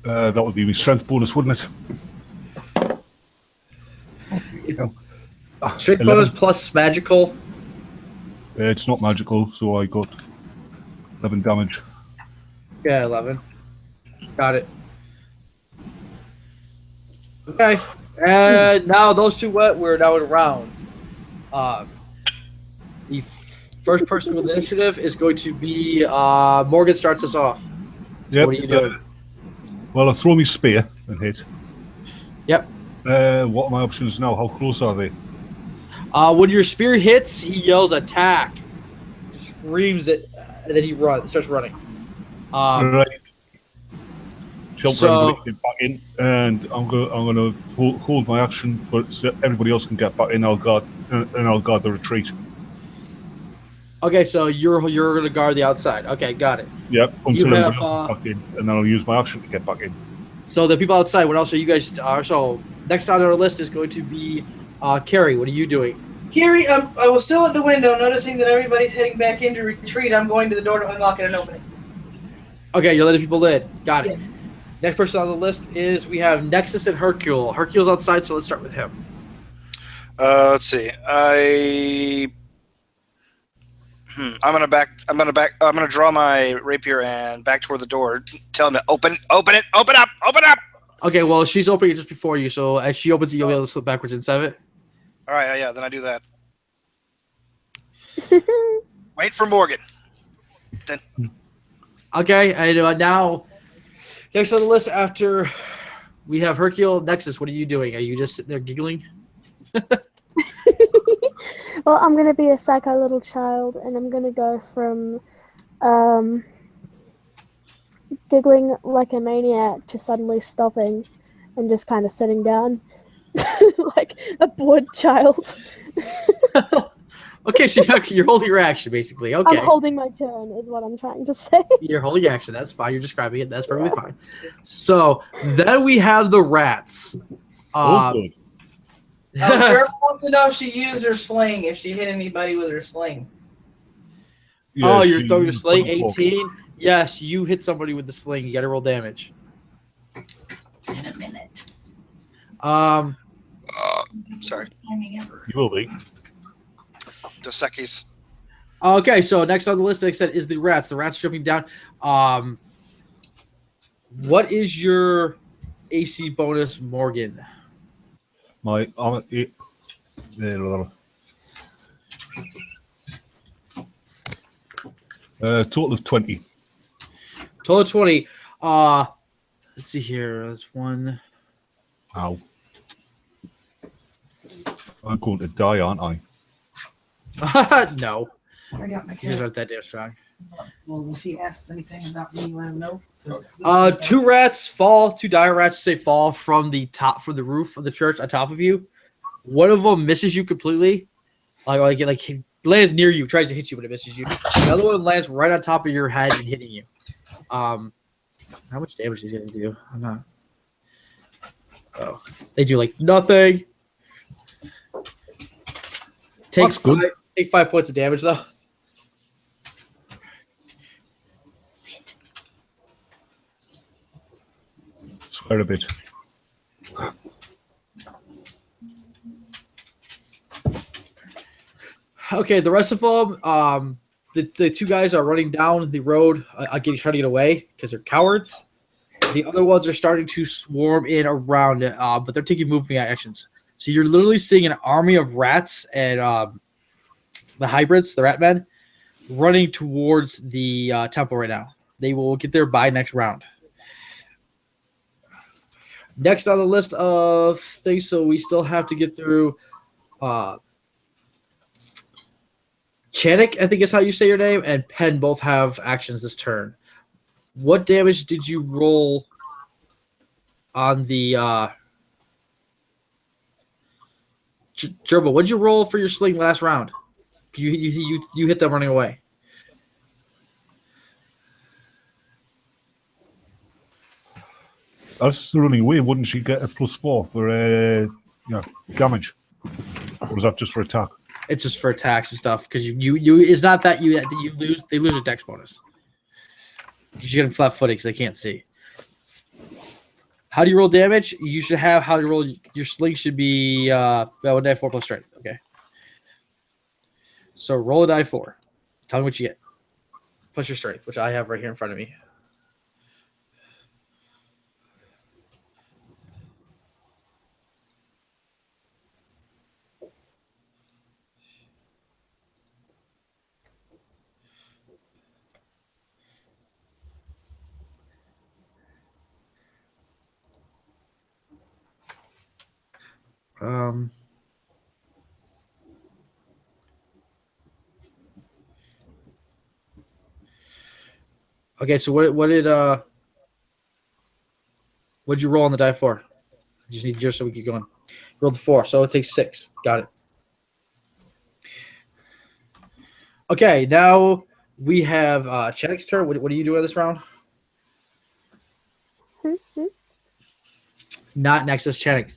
That would be my strength bonus, wouldn't it? Strength 11. bonus plus magical. It's not magical, so I got 11 damage. Yeah, 11. Got it. Okay. And now those two we're now in rounds. The first person with initiative is going to be Morgyn. Starts us off. So Yep. what are you doing? Well, I throw my spear and hit. Yep. What are my options now? How close are they? When your spear hits, he yells attack, screams it, and then he starts running. Right. Jump so- ready to get back in, and I'm gonna hold my action, but so everybody else can get back in. I'll guard the retreat. Okay, so you're gonna guard the outside. Okay, got it. Yep. Until have, everybody else is back in, and then I'll use my action to get back in. So the people outside, what else are you guys? So next on our list is going to be Kiri. What are you doing? Kiri, I was still at the window, noticing that everybody's heading back into retreat. I'm going to the door to unlock it and open it. Okay, you're letting people in. Got it. Yeah. Next person on the list is we have Nexxis and Hercule. Hercule's outside, so let's start with him. Let's see. I'm gonna draw my rapier and back toward the door. Tell him to open up. Okay, well she's opening it just before you, so as she opens it, you'll be able to slip backwards inside of it. All right, yeah. Then I do that. Wait for Morgyn. Then Okay, and now next on the list after we have Hercule. Nexxis, what are you doing? Are you just sitting there giggling? Well, I'm gonna be a psycho little child, and I'm gonna go from giggling like a maniac to suddenly stopping and just kind of sitting down like a bored child. Okay, so you're holding your action, basically. Okay. I'm holding my turn, is what I'm trying to say. You're holding your action. That's fine. You're describing it. That's perfectly fine. So then we have the rats. Good. Gerbil wants to know if she used her sling, if she hit anybody with her sling. Yeah, you're throwing your she- sling. 18. Yes, you hit somebody with the sling. You got to roll damage. In a minute. sorry. You will be. Dos Equis. Okay, so next on the list, like I said, is the rats. The rats jumping down. What is your AC bonus, Morgyn? My total of 20. Total of 20. Let's see here. That's one. Ow. I'm going to die, aren't I? No. I got my He's cat. not that damn strong. Well, if he asks anything about me, let him know. Two rats fall, two dire rats fall from the roof of the church on top of you. One of them misses you completely. Like it lands near you, tries to hit you, but it misses you. The other one lands right on top of your head and hitting you. How much damage is he gonna do? I'm not. Oh, they do like nothing. Take 5 points of damage though. Swear a bit. Okay, the rest of them, the two guys are running down the road, trying to get away because they're cowards. The other ones are starting to swarm in around it, but they're taking moving actions. So you're literally seeing an army of rats and the hybrids, the rat men, running towards the temple right now. They will get there by next round. Next on the list of things, so we still have to get through Chyack, I think is how you say your name, and Pen both have actions this turn. What damage did you roll on the Gerbil? What did you roll for your sling last round? You hit them running away. That's running away. Wouldn't she get a +4 for damage? Or was that just for attack? It's just for attacks and stuff because you it's not that you lose. They lose a dex bonus. You should get them flat-footed because they can't see. How do you roll damage? You should have how to roll. Your sling should be 1d4 plus strength. Okay. So roll a die 4. Tell me what you get. Plus your strength, which I have right here in front of me. Okay, so what'd you roll on the die 4? I just need yours so we keep going. Rolled the 4, so it takes 6. Got it. Okay, now we have Chyack's turn. What are you doing this round? Not Nexxis, Chyack.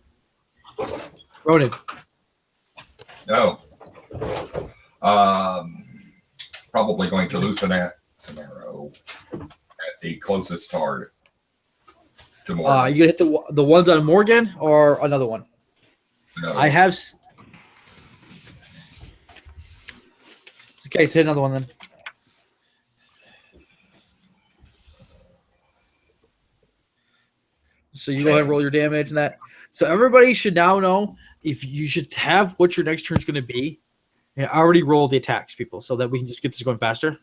Ronin. No. Probably going to loosen that scenario at the closest target to Morgyn. You gonna hit the ones on Morgyn or another one? No. I have. Okay, so hit another one then. So you go ahead and roll your damage and that. So everybody should now know if you should have what your next turn is going to be. And already roll the attacks, people, so that we can just get this going faster.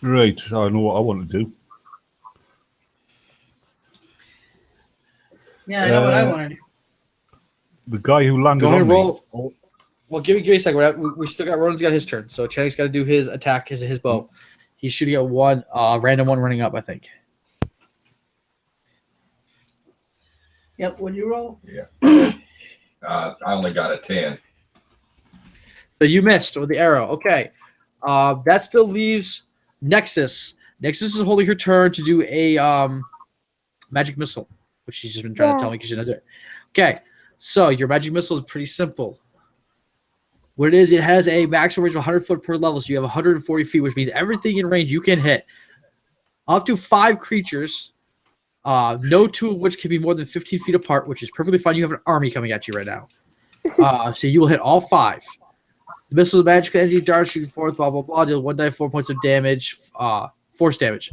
Right, I know what I want to do. Yeah, I know what I want to do. The guy who landed Go ahead on and me. roll. Well, give me a second. We still got Ronin's got his turn, so Chyack's got to do his attack, his bow. He's shooting at one random one running up, I think. Yep, what'd you roll? Yeah. I only got a 10. So you missed with the arrow. Okay. That still leaves Nexxis. Nexxis is holding her turn to do a magic missile, which she's just been trying to tell me because she's not doing it. Okay. So your magic missile is pretty simple. What it is, it has a maximum range of 100 foot per level, so you have 140 feet, which means everything in range you can hit. Up to 5 creatures, no 2 of which can be more than 15 feet apart, which is perfectly fine. You have an army coming at you right now. So you will hit all 5. The missile is magical energy, dart, shooting forth, blah, blah, blah. Deal 1d4 points of damage, force damage.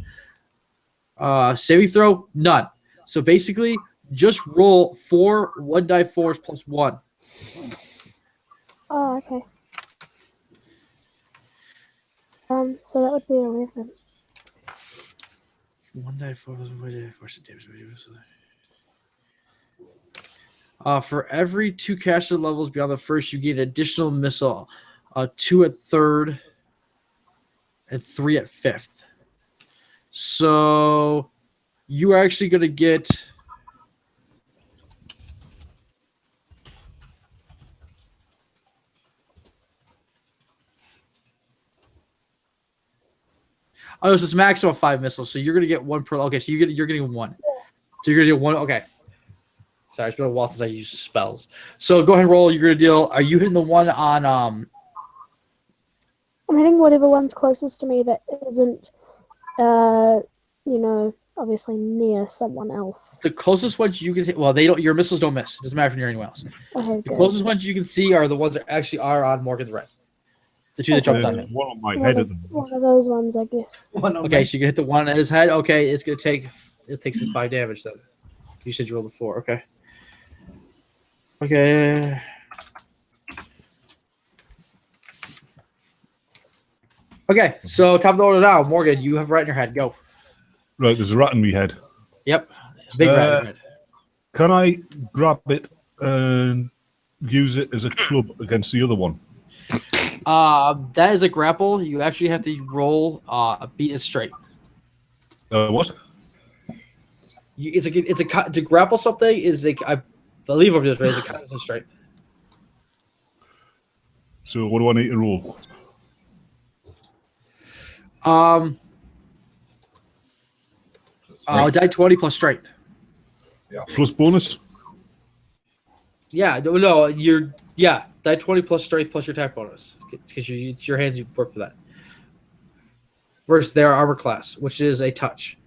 Saving throw, none. So basically, just roll 4 1d4s plus 1. Oh, okay. So that would be 11. 1d4 plus 1d4 damage. For every 2 caster levels beyond the first, you get an additional missile. 2 at 3rd, and 3 at 5th. So you are actually going to get... Oh, it's a maximum of 5 missiles, so you're going to get 1 per... Okay, so you're getting 1. So you're going to get 1... Okay. Sorry, it's been a while since I used spells. So go ahead and roll. You're going to deal... Are you hitting the one on... I'm hitting whatever one's closest to me that isn't, obviously near someone else. The closest ones you can see... Well, they don't... Your missiles don't miss. It doesn't matter if you're anywhere else. Okay, The good. closest ones you can see are the ones that actually are on Morgan's red. The 2 that jumped on him. One on my head at the moment. One of those ones, I guess. Okay, so you can hit the one at his head. Okay, it's going to take... It takes 5 damage, then. You said you rolled a 4. Okay. Okay. Okay, so top of the order now. Morgan, you have rat in your head. Go. Right, there's a rat in my head. Yep. Big rat in your head. Can I grab it and use it as a club against the other one? That is a grapple. You actually have to roll beat it straight. What? To grapple something is I believe I'm just right. It's a constant strength. So what do I need to roll? Die 20 plus strength. Plus bonus? Yeah, no, die 20 plus strength plus your attack bonus because your hands you work for that. Versus their armor class, which is a touch.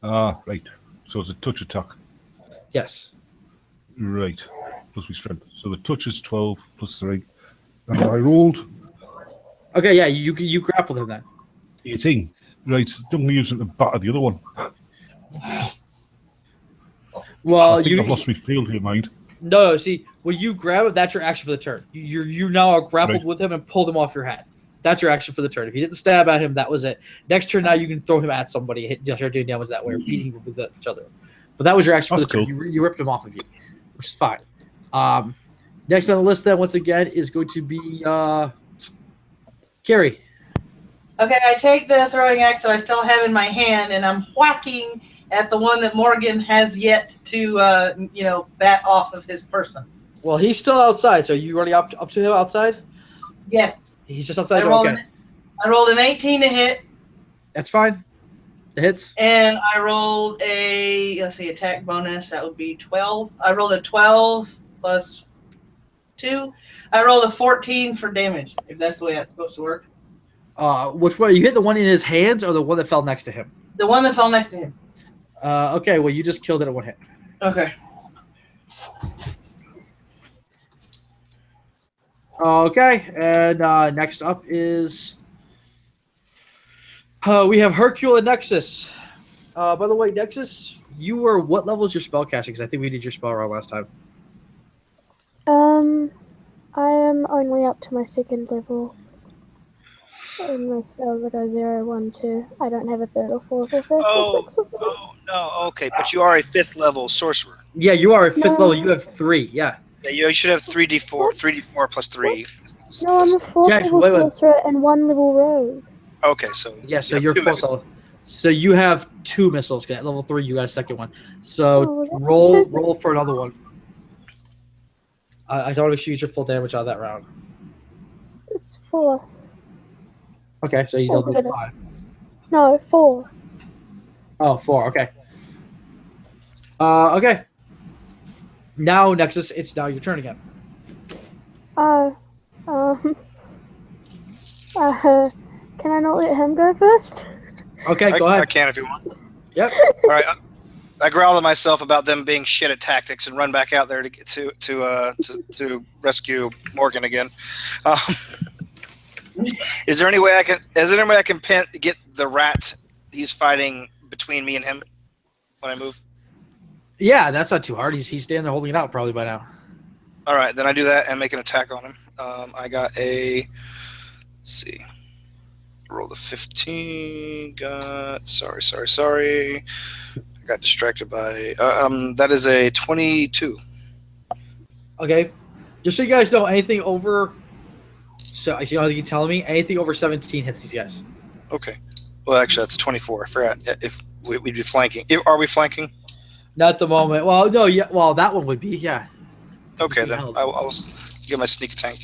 Right. So it's a touch attack. Yes. Right. Plus we strength. So the touch is 12 plus 3. And I rolled Okay, yeah, you grappled him then. 18. Right. Don't use it to batter the other one. Well, I think I've lost my field here, mind. No, see, when you grab it, that's your action for the turn. You now are grappled with him and pulled him off your head. That's your action for the turn. If you didn't stab at him, that was it. Next turn, now you can throw him at somebody, start doing damage that way, or beating him with each other. But that was your action for the turn. You ripped him off of you, which is fine. Next on the list, then, once again, is going to be Kiri. Okay, I take the throwing axe that I still have in my hand, and I'm whacking at the one that Morgan has yet to, bat off of his person. Well, he's still outside, so you running up to him outside? Yes. He's just outside. I rolled an 18 to hit. That's fine. It hits. And I rolled attack bonus. That would be 12. I rolled a 12 plus 2. I rolled a 14 for damage, if that's the way that's supposed to work. Which one? You hit the one in his hands or the one that fell next to him? The one that fell next to him. Okay, well, you just killed it at 1 hit. Okay. Okay, and next up is we have Hercule and Nexus. By the way, Nexus, you were what level is your spell casting? Because I think we did your spell round last time. I am only up to my 2nd level. And my spells go 0, 1, 2. I don't have a 3rd or 4th or 5th or 6th or 7th. Oh, no, okay, but you are a 5th level sorcerer. Yeah, you are a 5th level. You have 3, yeah. Yeah, you should have 3d4 plus 3. No, I'm a 4th level sorcerer and 1 level rogue. Okay, so... Yeah, so you're 4th level. So you have 2 missiles. At level 3, you got a 2nd one. So roll for another one. I don't want to make sure you get your full damage out of that round. It's 4. Okay, so you don't do 5. No, 4. Oh, 4, okay. Okay. Now, Nexus, it's now your turn again. Can I not let him go first? Okay, go ahead. I can if you want. Yep. All right. I growl at myself about them being shit at tactics and run back out there to rescue Morgan again. Is there any way I can get the rat he's fighting between me and him when I move? Yeah, that's not too hard. He's standing there holding it out probably by now. All right, then I do that and make an attack on him. I got a... Let's see. Rolled a 15. Sorry. I got distracted by... that is a 22. Okay. Just so you guys know, anything over. So you know, you telling me anything over 17 hits these guys. Okay. Well, actually, that's 24. I forgot if we'd be flanking. Are we flanking? Not at the moment. Well, no. Yeah. Well, that one would be. Yeah. Okay, then I'll get my sneak attack.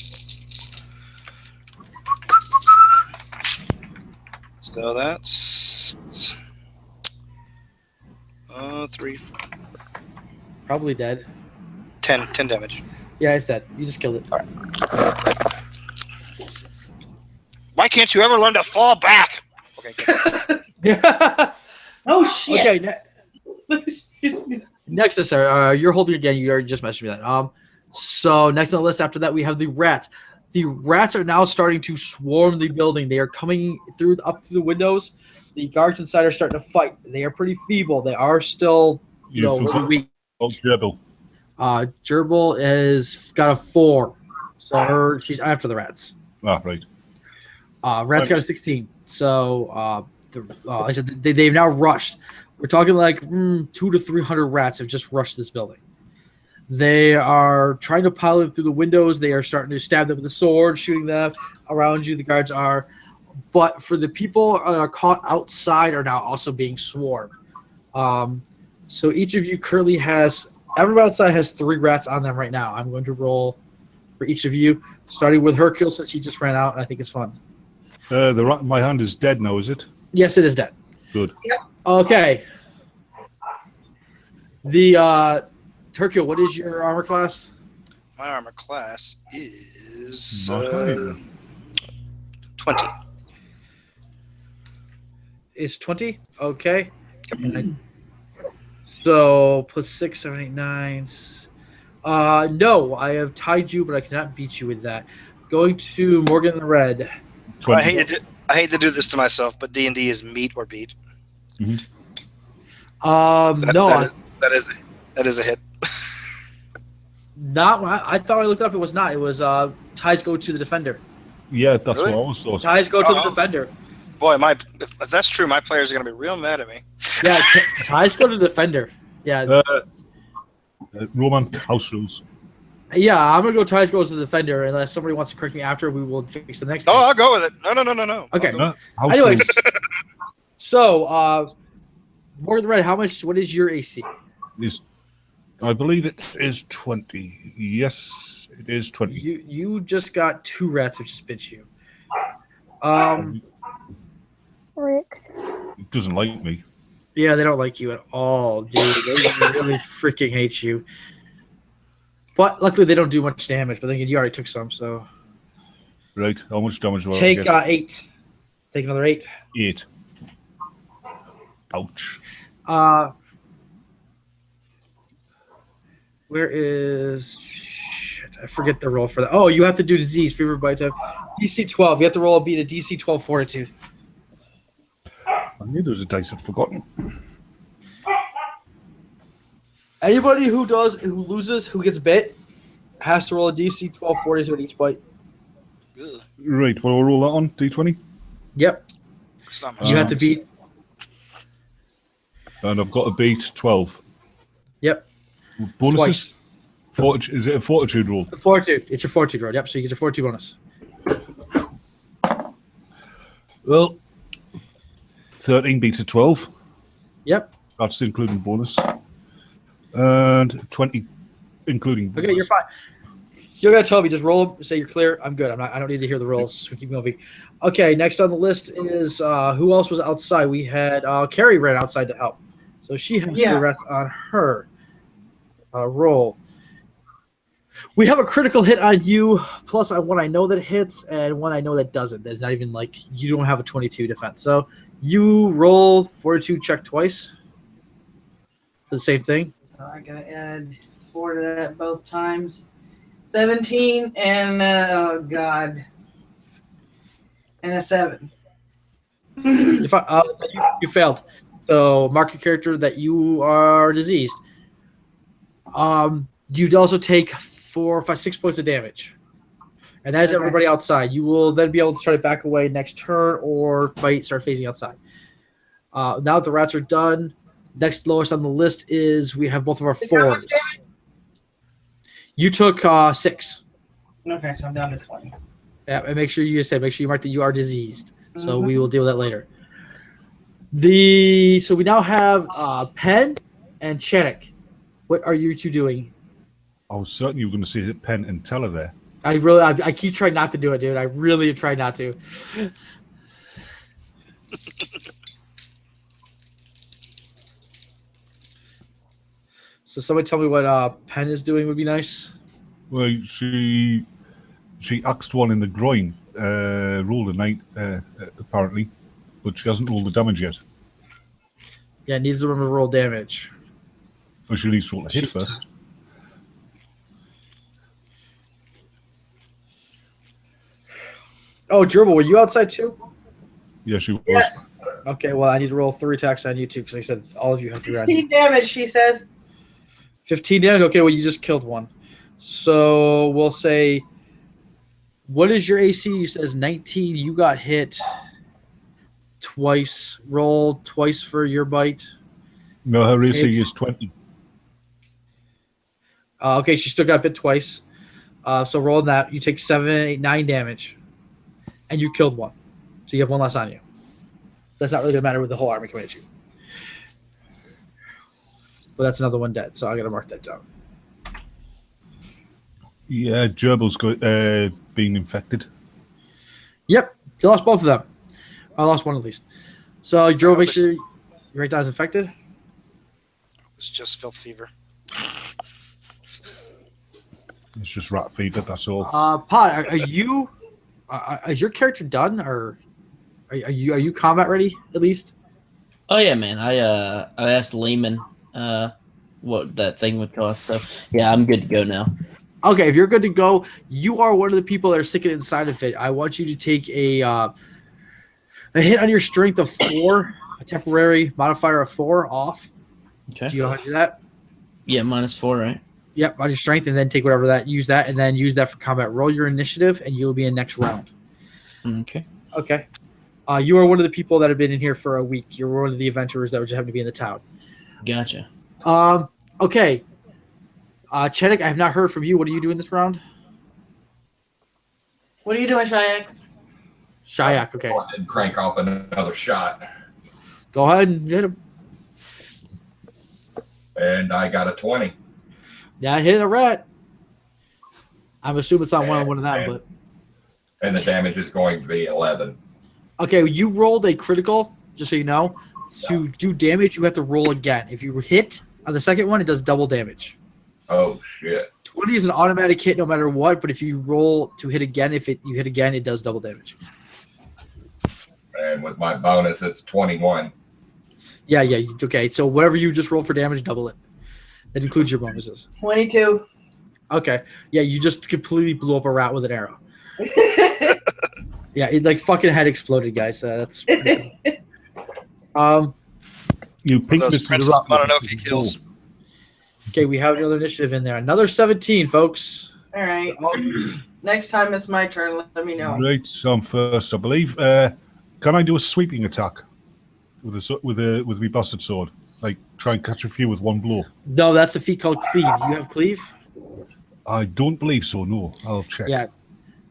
So that's 3. Probably dead. 10 damage. Yeah, it's dead. You just killed it. All right. Why can't you ever learn to fall back? Okay. Yeah. Oh shit. Okay. Next, sir. You're holding again. You already just mentioned me that. So next on the list after that we have the rats. The rats are now starting to swarm the building. They are coming up through the windows. The guards inside are starting to fight. They are pretty feeble. They are still, really weak. Oh, Gerbil. Gerbil has got a 4, so she's after the rats. Ah, right. Rats got a 16. So I said they've now rushed. We're talking like 200 to 300 rats have just rushed this building. They are trying to pile in through the windows. They are starting to stab them with a sword, shooting them around you. The guards are. But for the people caught outside are now also being swarmed. So each of you currently has. Everyone outside has 3 rats on them right now. I'm going to roll for each of you, starting with Hercule since he just ran out, and I think it's fun. The rat in my hand is dead now, is it? Yes, it is dead. Good. Yep. Okay. The Hercule, what is your armor class? My armor class is Okay. 20. Is 20? Okay. So plus 6, 7, 8, 9. No, I have tied you, but I cannot beat you with that. Going to Morgyn the Red. 20. I hate to do this to myself, but D&D is meet or beat. No, That is a hit. not. I thought I looked it up. It was not. It was ties go to the defender. Yeah, that's Really? what I was thought. Ties go to the defender. Boy, if that's true, my players are going to be real mad at me. Yeah, ties go to the defender. Yeah, Roman house rules. yeah. I'm gonna go. Ties goes to the defender. Unless somebody wants to correct me after, we will fix the next. Oh, game. I'll go with it. No. Okay. No, house Anyways, rules so Morgyn the Red. What is your AC? is, I believe it is 20. Yes, it is 20. You just got 2 rats, which spits you. Rick. It doesn't like me. Yeah, they don't like you at all, dude. They really freaking hate you. But luckily, they don't do much damage. But then again, you already took some, so Right, how much damage will I take get? 8. Take another 8. 8. Ouch. Where is? Shit, I forget the roll for that. Oh, you have to do disease fever by time. DC 12. You have to roll a beat a DC 12 Fortitude. I knew there was a dice I'd forgotten. Anybody who loses, who gets bit, has to roll a DC 12 Fortitude each bite. Ugh, Right, well, I'll roll that on. D20. Yep. it's not much You have to chance. beat. And I've got to beat 12. Yep. Bonuses? Is it a fortitude roll? The Fortitude. It's your Fortitude roll. Yep. So you get your Fortitude bonus. Well, 13 beats a 12. Yep. That's including bonus. And 20 including bonus. Okay, you're fine. You're gonna tell me just roll them, say you're clear. I'm good. I don't need to hear the rolls. So keep moving. Okay, next on the list is who else was outside? We had Kiri ran outside to help, so she has 3 rats on her roll. We have a critical hit on you, plus one I know that hits and one I know that doesn't. There's not even like you don't have a 22 defense, so you roll Fortitude check twice. The same thing. So I gotta add 4 to that both times. 17 and oh god, and a 7. You failed. So mark your character that you are diseased. You'd also take 4, 5, 6 points of damage, and that is Okay. everybody outside. You will then be able to try to back away next turn or start facing outside. Now that the rats are done, next lowest on the list is we have both of our How much 4s. You took 6. Okay, so I'm down to 20. Yeah, and make sure you mark that you are diseased. So Mhm. we will deal with that later. So we now have Penn and Chyack. What are you two doing? I was certain you were going to say Penn and Teller there. I keep trying not to do it, dude. I really try not to. So somebody tell me what Penn is doing would be nice. Well, she axed one in the groin, rolled a 9, apparently, but she hasn't rolled the damage yet. Yeah, it needs to remember roll damage. Well, she needs to roll a hit first. Oh, Gerbil, were you outside too? Yeah, she was. Yes. Okay, well, I need to roll 3 attacks on you two because I said all of you have to be ready. 15 damage, she says. 15 damage? Okay, well, you just killed one. So we'll say, what is your AC? You says 19. You got hit twice. Roll twice for your bite. No, her AC is 20. Okay, she still got bit twice. So roll that. You take 7, 8, 9 damage. And you killed one. So you have one less on you. That's not really going to matter with the whole army coming at you. But that's another one dead, so I got to mark that down. Yeah, Gerbil's being infected. Yep, you lost both of them. I lost one at least. So, Gerbil, make sure you write down as infected. It's just filth fever. It's just rat fever, that's all. Pod, are you... is your character done, or are you combat ready at least? Oh yeah, man. I asked Lehman what that thing would cost, so yeah, I'm good to go now. Okay, if you're good to go, you are one of the people that are sticking inside of it. I want you to take a hit on your strength of 4, a temporary modifier of 4 off. Okay. Do you know how to do that? Yeah, -4, right? Yep, on your strength, and then take whatever use that, and then use that for combat. Roll your initiative, and you'll be in next round. Okay. Okay. You are one of the people that have been in here for a week. You're one of the adventurers that just happen to be in the town. Gotcha. Okay. Chyack, I have not heard from you. What are you doing this round? What are you doing, Chyack? Chyack, okay. Go ahead and crank off another shot. Go ahead and hit him. And I got a 20. Yeah, hit a rat. I'm assuming it's not one of them, but... And the damage is going to be 11. Okay, you rolled a critical, just so you know. To do damage, you have to roll again. If you hit on the second one, it does double damage. Oh, shit. 20 is an automatic hit no matter what, but if you roll to hit again, you hit again, it does double damage. And with my bonus, it's 21. Yeah, okay. So whatever you just roll for damage, double it. That includes your bonuses. 22. Okay. Yeah, you just completely blew up a rat with an arrow. Yeah, it like fucking head exploded, guys. That's You picked Those this princes, I don't know if he kills. okay. We have another initiative in there. Another 17, folks. All right. Next time it's my turn. Let me know. Right, so I'm first, I believe. Can I do a sweeping attack with my bastard sword? Like try and catch a few with one blow? No, that's a feat called cleave. Do you have cleave? I don't believe so. No, I'll check. Yeah,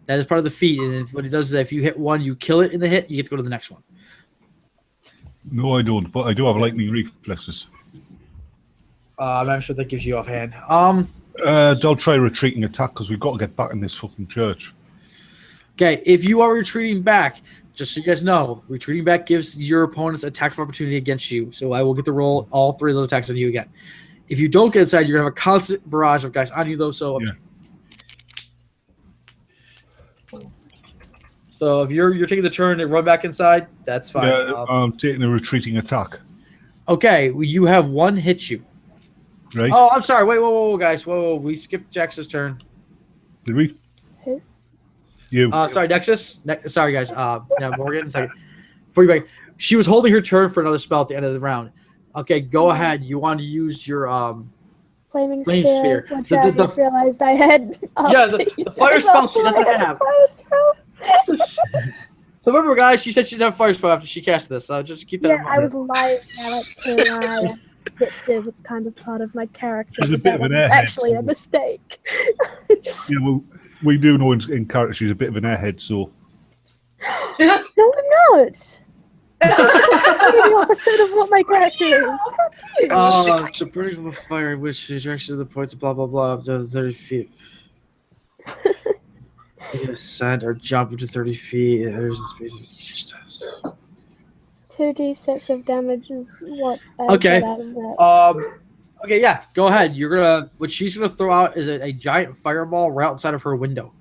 that is part of the feat. And what it does is that if you hit one, you kill it in the hit. You get to go to the next one. No, I don't. But I do have lightning reflexes. I'm not sure that gives you offhand. I'll try retreating attack because we've got to get back in this fucking church. Okay, if you are retreating back, just so you guys know, retreating back gives your opponents attack of opportunity against you. So I will get to roll all 3 of those attacks on you again. If you don't get inside, you're going to have a constant barrage of guys on you, though. So, Yeah. So if you're taking the turn and run back inside, that's fine. Yeah, I'm taking a retreating attack. Okay, well, you have one hit you. Right? Oh, I'm sorry. Wait, whoa, guys. Whoa, we skipped Jax's turn. Did we? Who? You. Sorry, Nexxis. Sorry, guys. Yeah, Morgyn. Sorry. Before you break, she was holding her turn for another spell at the end of the round. Okay, go ahead. You want to use your Flaming Flame Spear, Sphere. which I just realized I had. Yeah, the fire spell she doesn't have. So remember, guys, she said she didn't have fire spell after she casted this. So just keep that in Yeah, mind. I was lying. I like to lie. Descriptive. It's kind of part of my character. She's a but bit that of an was airhead. actually a mistake. Yeah, well, we do know in character she's a bit of an airhead, so. No, I'm not. That's the opposite of what my character is. Fuck you. That's a secret. The burning of a fire, which is direction to the points of blah blah blah up to 30 feet. You can ascend or jump up to 30 feet. There's a space of each test. 2d6 of damage is what I Okay. get out of that. Okay, yeah, go ahead. You're gonna. What she's gonna throw out is a giant fireball right outside of her window.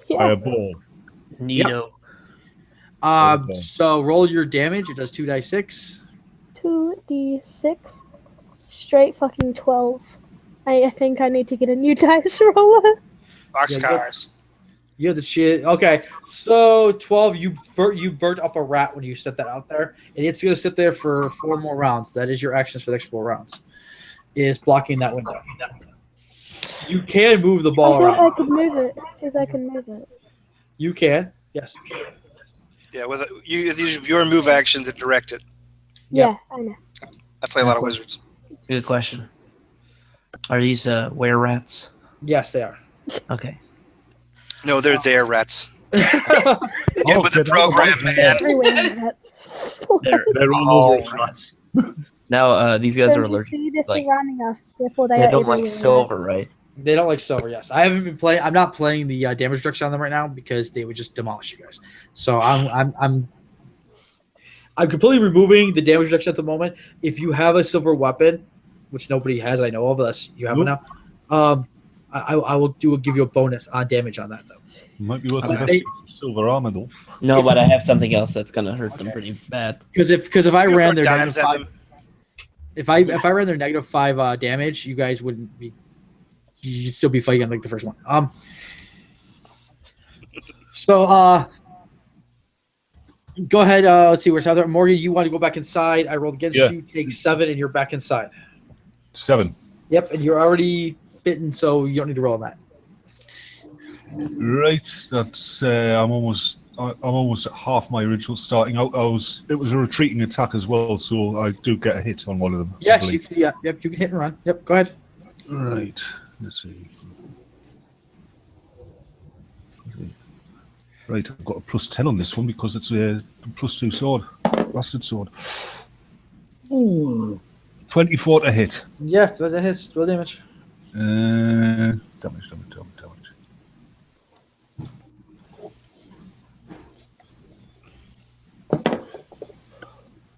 Yeah. Fireball. Neato. Okay. So roll your damage. It does 2d6. 2d6. Straight fucking 12. I think I need to get a new dice roller. Boxcars. You have the shit. Okay, so 12. You burnt up a rat when you set that out there, and it's gonna sit there for 4 more rounds. That is your actions for the next 4 rounds. Is blocking that window. You can move the I ball thought around. I could move it. It says I can move it. You can. Yes. Yeah, with you use your move action to direct it. Yeah, I know. I play a lot of wizards. Good question. Are these were rats? Yes, they are. Okay. No, they're their rats. Get Oh, with the okay, program, okay. man. Everywhere rats. They're all over rats. Now these guys are Don't you allergic. see this like- surrounding us, therefore they They are don't like everywhere silver, rats. right? They don't like silver. Yes, I haven't been playing. I'm not playing the damage reduction on them right now because they would just demolish you guys. So I'm completely removing the damage reduction at the moment. If you have a silver weapon, which nobody has, I know of, unless you have one now, I will give you a bonus on damage on that though. Might be worth Okay. investing in silver armor though. No, but I have something else that's gonna hurt them pretty bad. Because if I You ran throw their dimes negative at 5, them. if I ran their -5 damage, you guys wouldn't be. You'd still be fighting like the first one. So go ahead. Let's see where's Heather. Morgan, you want to go back inside? I rolled against Yeah. you. Take 7, and you're back inside. 7. Yep, and you're already bitten, so you don't need to roll on that. Right, that's I'm almost at half my original starting out. It was a retreating attack as well, so I do get a hit on one of them. I Yes, believe. you can. Yeah, yep, you can hit and run. Yep, go ahead. Right, let's see. Right, I've got a +10 on this one because it's a +2 sword, bastard sword. Ooh, 24 to hit. Yeah, that hits. Roll damage. Damage.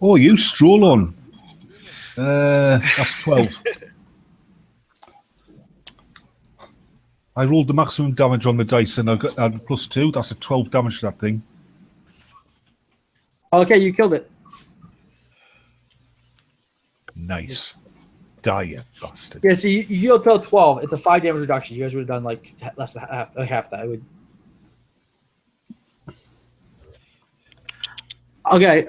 Oh, you stroll on. That's 12. I rolled the maximum damage on the dice and I got +2. That's a 12 damage to that thing. Okay, you killed it. Nice. Die, you bastard. Yeah, so you killed 12. It's a 5 damage reduction. You guys would have done like less than half that. I would. Okay.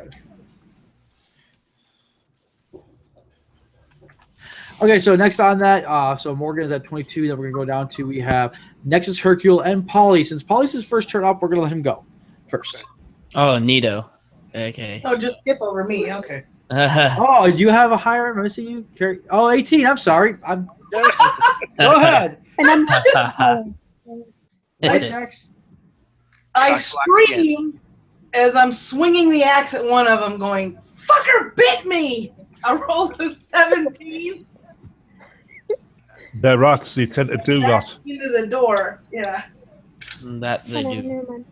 Okay, so next on that, so Morgan is at 22. Then we're gonna go down to we have Nexxis, Hercule, and Polly. Since Polly's his first turn up, we're gonna let him go first. Oh, neato. Okay. Oh, just skip over me. Okay. Oh, you have a higher? Let me see you. Carry. Oh, 18. I'm sorry. Go ahead. And I'm I scream as I'm swinging the axe at one of them, going, "Fucker bit me!" I rolled a 17 They're rats, they tend to do that. into the door. Yeah. That they Oh, no, do. never mind.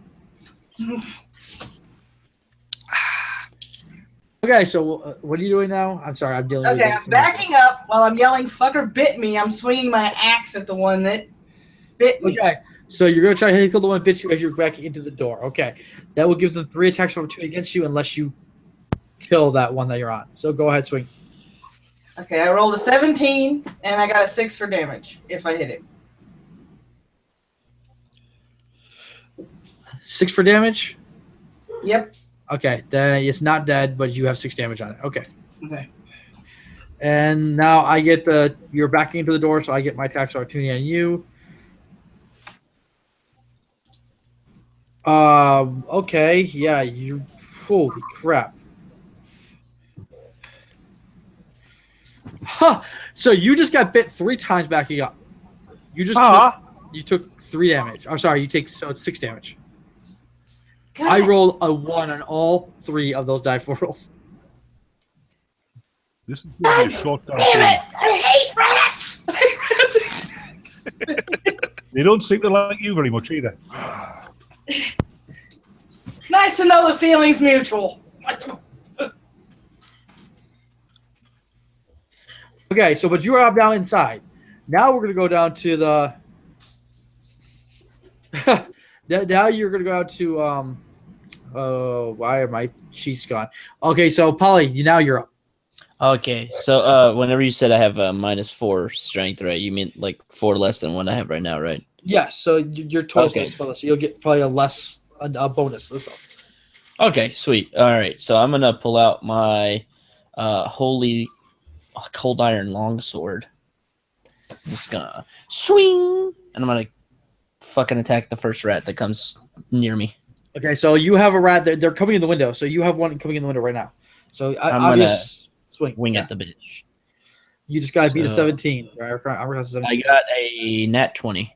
Okay, so what are you doing now? I'm sorry, I'm dealing with. Okay, I'm backing up while I'm yelling, "Fucker bit me!" I'm swinging my axe at the one that bit me. Okay, so you're gonna try to kill the one that bit you as you're backing into the door. Okay, that will give them 3 attacks of opportunity against you unless you kill that one that you're on. So go ahead, swing. Okay, I rolled a 17 and I got a 6 for damage if I hit it. 6 for damage. Yep. Okay, then it's not dead, but you have 6 damage on it. Okay. Okay. And now I get you're backing into the door, so I get my attacks of opportunity on you. Okay, yeah, you. Holy crap. Huh. So you just got bit 3 times backing up. You just You took 3 damage. I'm sorry, so it's 6 damage. God. I rolled a 1 on all 3 of those die 4 rolls. This is going to be a short Damn campaign. it! I hate rats! They don't seem to like you very much either. Nice to know the feeling's mutual. Okay, so but you are up now inside. Now we're gonna go down to the. Now you're gonna go out to why are my sheets gone? Okay, so Polly, now you're up. Okay, so whenever you said I have a -4 strength, right? You mean like 4 less than what I have right now, right? Yes, so you're twice Okay. so you'll get probably a bonus. That's all. Okay, sweet. All right, so I'm gonna pull out my holy cold iron longsword. I'm just gonna swing, and I'm gonna fucking attack the first rat that comes near me. Okay, so you have a rat. They're coming in the window. So you have one coming in the window right now. So I'm obvious swing. Wing at the bitch. You just gotta beat a So- 17. Right? I'm 17. I got a nat 20.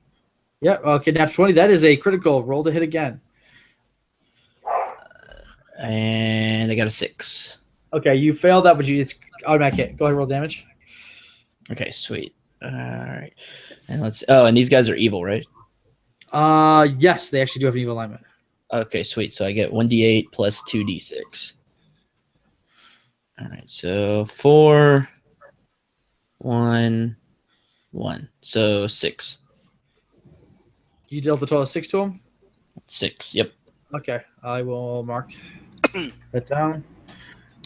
Yeah. Okay. Nat 20. That is a critical. Roll to hit again. And I got a 6. Okay, you failed that, but it's automatic hit. Go ahead, and roll damage. Okay, sweet. All right, and let's. Oh, and these guys are evil, right? Yes, they actually do have an evil alignment. Okay, sweet. So I get 1d8 plus 2d6. All right, so 4, 1, 1. So 6. You dealt the total of 6 to them. 6. Yep. Okay, I will mark that down.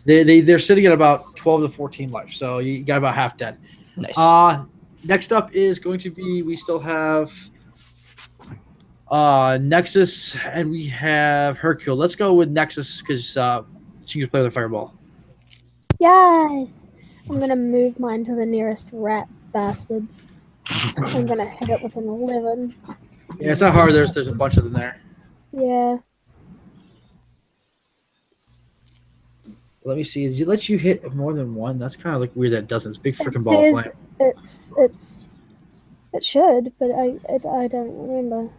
They're sitting at about 12 to 14 life, so you got about half dead. Nice. Next up is going to be we still have Nexxis and we have Hercule. Let's go with Nexxis because she can play with a fireball. Yes! I'm gonna move mine to the nearest rat bastard. I'm gonna hit it with an 11. Yeah, it's not hard. There's a bunch of them there. Yeah. Let me see. Does it let you hit more than one? That's kind of like weird that it doesn't. It's a big freaking It ball of says flame. it should, but I don't remember.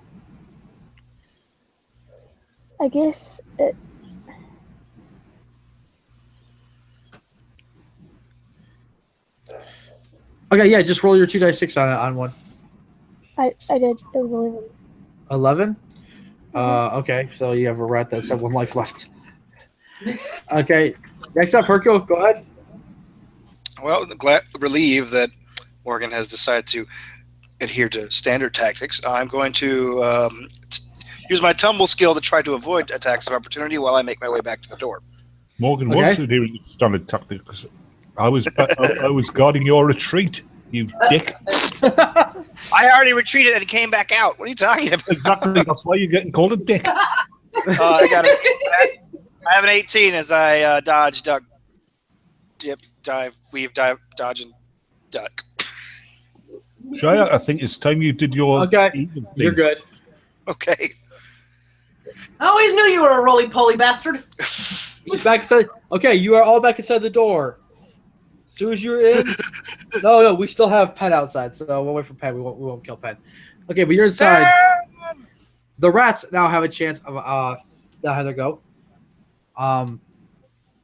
I guess it. Okay, yeah, just roll your 2d6 on one. I did. It was 11. 11? Okay, so you have a rat that's at 1 life left. Okay, next up, Hercule, go ahead. Well, relieved that Morgyn has decided to adhere to standard tactics. I'm going to use my tumble skill to try to avoid attacks of opportunity while I make my way back to the door. Morgyn Okay. was doing standard tactics. I was guarding your retreat, you dick. I already retreated and came back out. What are you talking about? Exactly. That's why you're getting called a dick. I got it. I have an 18 as I dodge, duck, dip, dive, weave, dive, dodge, and duck. Chyack, I think it's time you did your. Okay, evil thing. you're good. Okay. I always knew you were a roly-poly bastard. He's back inside. Okay, you are all back inside the door. As soon as you're in. No, we still have Pen outside, so we'll wait for Pen. We won't kill Pen. Okay, but you're inside. The rats now have a chance of now have their go.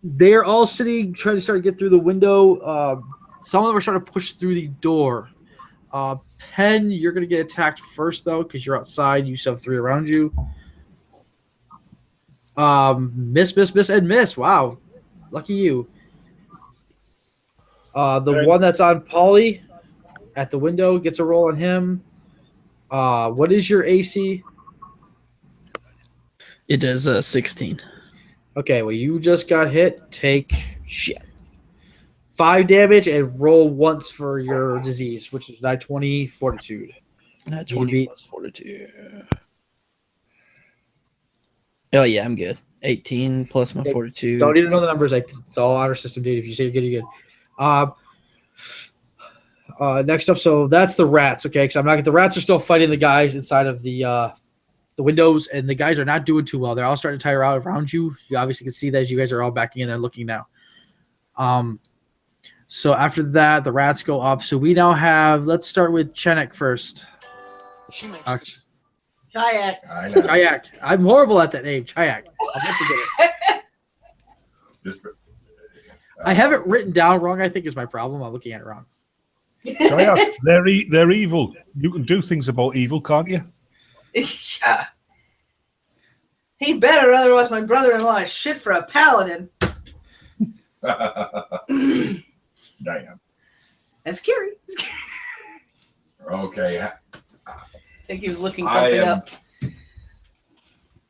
They're all sitting trying to start to get through the window. Some of them are trying to push through the door. Pen, you're gonna get attacked first though, because you're outside. You still have 3 around you. Miss, and miss. Wow, lucky you. The one that's on Polly at the window gets a roll on him. What is your AC? It is 16. Okay, well, you just got hit. Take 5 damage and roll once for your disease, which is 920 Fortitude. Nat You 20 beat- plus Fortitude. Oh, yeah, I'm good. 18 plus my Okay, Fortitude. Don't need to know the numbers. It's all honor system, dude. If you say you're good, you're good. Next up, so that's the rats, okay? Because the rats are still fighting the guys inside of the windows, and the guys are not doing too well. They're all starting to tire out around you. You obviously can see that as you guys are all backing in there looking now. So after that, the rats go up. So we now have. Let's start with Chyack first. She makes Ouch. Chyack. I know. Chyack. I'm horrible at that name, Chyack. I'll let you get it. Just, I have it written down wrong, I think, is my problem. I'm looking at it wrong. Chyack, they're evil. You can do things about evil, can't you? Yeah. He better, otherwise my brother-in-law is shit for a paladin. Damn. That's Kiri. Okay. I think he was looking I something am up.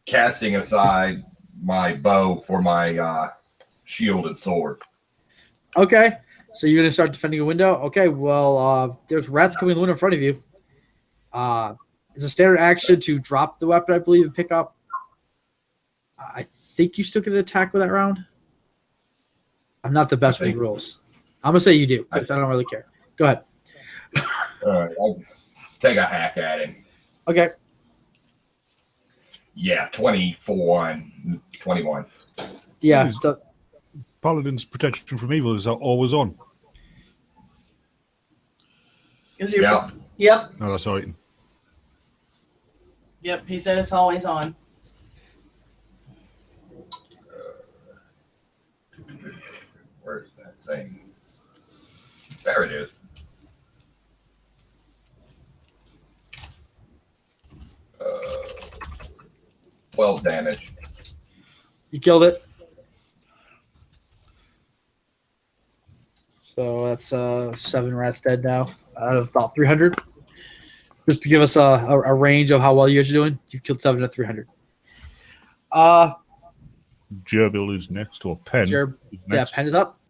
casting aside my bow for my shield and sword. Okay. So you're going to start defending a window? Okay, well, there's rats coming in the window in front of you. It's a standard action to drop the weapon, I believe, and pick up. I think you still get an attack with that round. I'm not the best with the rules. I'm going to say you do, because I don't really care. Go ahead. All right, I'll take a hack at him. Okay. Yeah, 21. Yeah. Is- So, Paladin's protection from evil is always on. Is your- Yeah. Yep. No, that's all right. Yep. He said it's always on. Where's that thing? There it is. Uh, 12 damage. you killed it. So that's 7 rats dead now out of about 300. Just to give us a range of how well you guys are doing, you've killed 7 to 300. Gerbil is next, or Pen. Yeah, next. pen it up.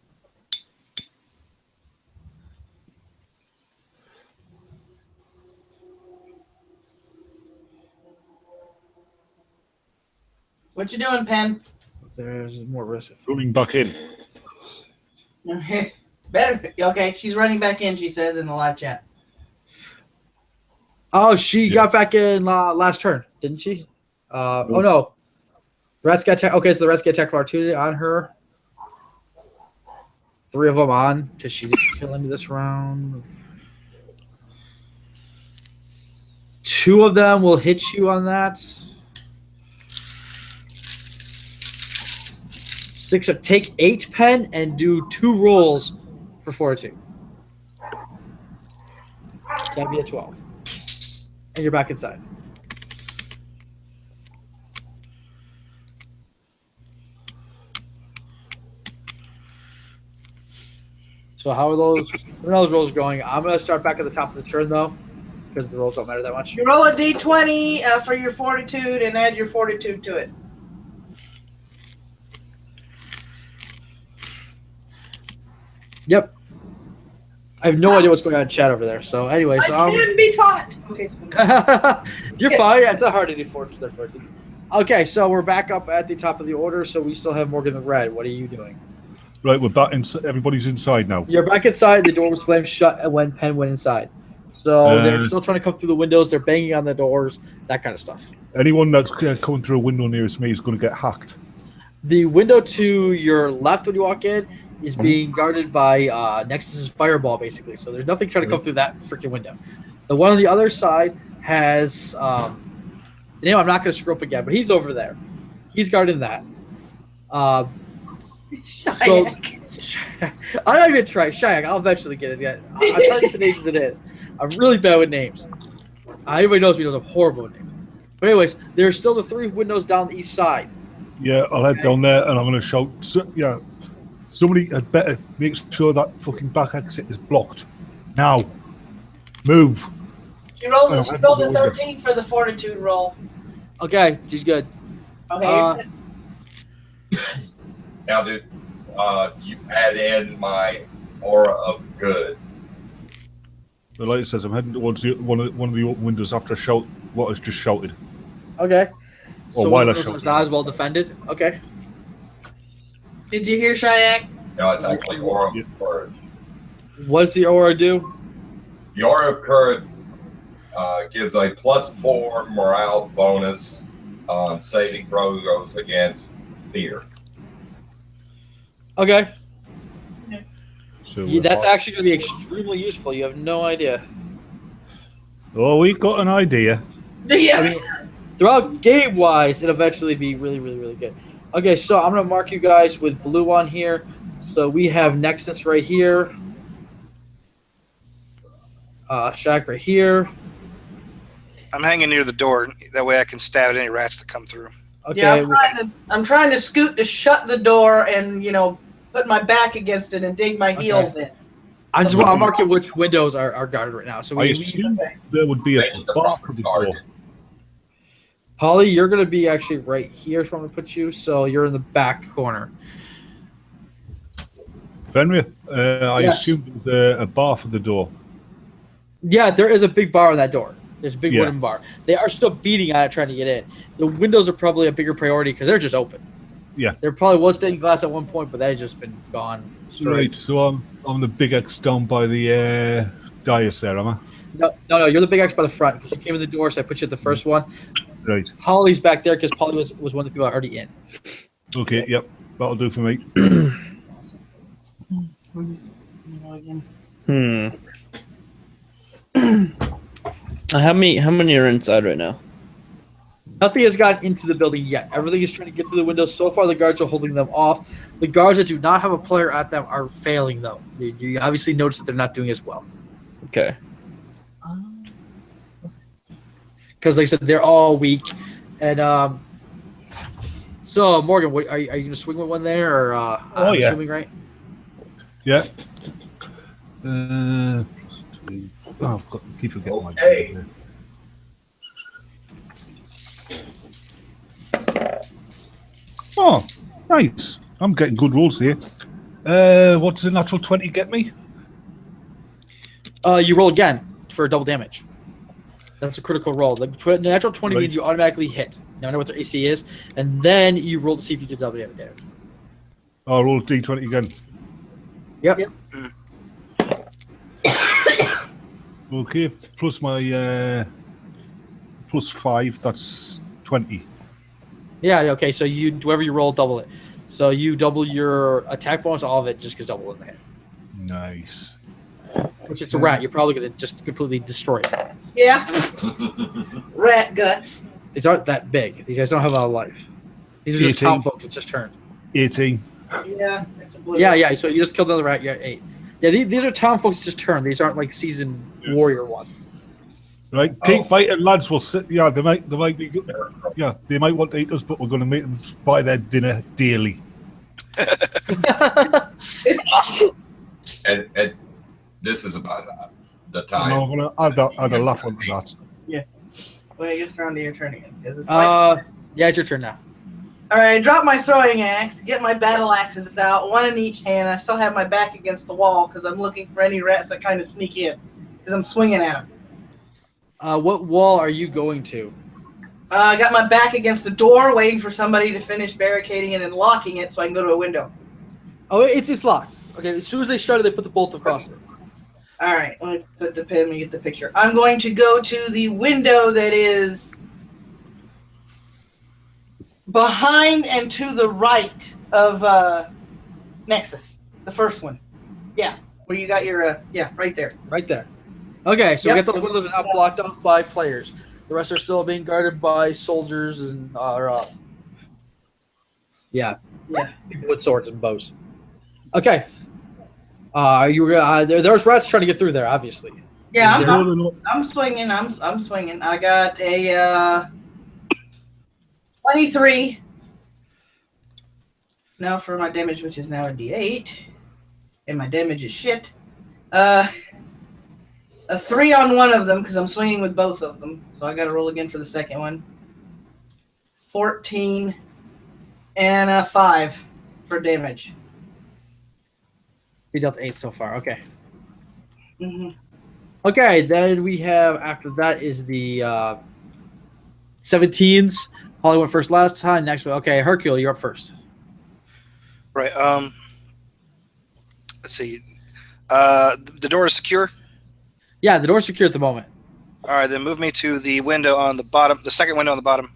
What you doing, Pen? There's more risk. Running back in. Better. Okay, she's running back in, she says in the live chat. Oh, she got back in last turn, didn't she? Oh, no. The rats got attacked. Okay, so the rats get attack of opportunity on her. 3 of them on, because she didn't kill any this round. 2 of them will hit you on that. 6 take 8 pen and do 2 rolls for Fortitude. So that'd be a 12. And you're back inside. So how are those rolls going? I'm going to start back at the top of the turn, though, because the rolls don't matter that much. You roll a d20 for your fortitude and add your fortitude to it. Yep. I have no idea what's going on in chat over there. So, anyways, I can be taught. Okay. you're fine. Yeah, it's not hard to do Fortitude. Okay, so we're back up at the top of the order. So we still have Morgyn and Red. What are you doing? Right, we're back. Everybody's inside now. You're back inside. The door was slammed shut when Pen went inside. So they're still trying to come through the windows. They're banging on the doors. That kind of stuff. Anyone that's coming through a window nearest me is going to get hacked. The window to your left when you walk in is being guarded by Nexxis Fireball, basically. So there's nothing trying to come through that freaking window. The one on the other side has the name I'm not going to screw up again, but he's over there. He's guarding that. So I'm not even try Chyack. I'll eventually get it. Yet I'm telling you the names as it is. I'm really bad with names. Anybody knows me knows I'm horrible with names. But anyways, there's still the 3 windows down the east side. Yeah, I'll head down there and I'm going to shout. Somebody had better make sure that fucking back exit is blocked. Now, move. She rolled a 13 for the fortitude roll. Okay, she's good. Okay. Now, dude, you add in my aura of good. The light says I'm heading towards one of the open windows after I shout what I just shouted. Okay. Or So while one I of those shouted. was not as well defended. Okay. Did you hear Chyack? No, it's actually aura of courage. What's the aura do? The aura of courage gives a +4 morale bonus on saving throws against fear. Okay. So That's actually going to be extremely useful. You have no idea. Oh, we got an idea. Yeah. I mean, throughout game-wise, it'll eventually be really, really, really good. Okay, so I'm going to mark you guys with blue on here. So we have Nexus right here. Chyack right here. I'm hanging near the door. That way I can stab at any rats that come through. Okay. Yeah, I'm trying to scoot to shut the door and, put my back against it and dig my heels in. I'll mark you which windows are guarded right now. So I assume there would be a bar for the door. Polly, you're going to be actually right here, so I'm going to put you. So you're in the back corner. Fenrir, I assume there's a bar for the door. Yeah, there is a big bar on that door. There's a big wooden bar. They are still beating on it, trying to get in. The windows are probably a bigger priority because they're just open. Yeah. There probably was stained glass at one point, but that has just been gone straight. Right, so I'm the big X down by the dais there, am I? No, you're the big X by the front because you came in the door, so I put you at the first one. Right. Holly's back there because Polly was one of the people already in. Okay, yep. That'll do for me. How many are inside right now? Nothing has gotten into the building yet. Everything is trying to get through the windows. So far, the guards are holding them off. The guards that do not have a player at them are failing, though. You obviously notice that they're not doing as well. Okay. Because, like I said, they're all weak. And so, Morgan, are you going to swing with one there? Or, I'm assuming, right? Yeah. I've got to keep forgetting my Okay. Oh, nice. I'm getting good rolls here. What does a natural 20 get me? You roll again for double damage. That's a critical roll. The natural 20 means you automatically hit, no matter what their AC is, and then you roll to see if you do double damage. I'll roll D20 again. Yep. Okay, plus my plus 5, that's 20. Yeah, okay, so whoever you roll, double it. So you double your attack bonus, all of it, just because double in the head. Nice. Which it's a rat, you're probably going to just completely destroy it. Yeah. Rat guts. These aren't that big. These guys don't have a lot of life. These are just 18. town folks that just turned. 18. Yeah. That's a blue. Yeah, so you just killed another rat, you're at 8. Yeah, these are town folks that just turned. These aren't like seasoned warrior ones. Right, keep fighting, lads. We'll sit. Yeah, they might be good. Yeah, they might want to eat us, but we're going to make them buy their dinner daily. And this is about the time. I'm going to add a laugh onto that. Well, I guess it's around to your turn again. It's Yeah, it's your turn now. all right, I drop my throwing axe, get my battle axes out, one in each hand. I still have my back against the wall because I'm looking for any rats that kind of sneak in because I'm swinging at them. What wall are you going to? I got my back against the door, waiting for somebody to finish barricading it and locking it so I can go to a window. Oh, it's locked. Okay, as soon as they shut it, they put the bolt across it. All right, let me put the pin. Let me get the picture. I'm going to go to the window that is behind and to the right of Nexus, the first one. Yeah, where you got your right there. Right there. Okay, so we Yep. got those windows now blocked off by players. The rest are still being guarded by soldiers and people with swords and bows. Okay. There's rats trying to get through there, obviously. Yeah, No, they're not. I'm swinging. I'm swinging. I got a 23. Now for my damage, which is now a D8, and my damage is shit. A 3 on one of them because I'm swinging with both of them. So I got to roll again for the second one. 14 and a 5 for damage. We dealt 8 so far. Okay. Mm-hmm. Okay, then we have, after that is the 17s. Holly went first last time. Next one. Okay, Hercule, you're up first. Right. Let's see. The door is secure. Yeah, the door's secure at the moment. All right, then move me to the window on the bottom, the second window on the bottom.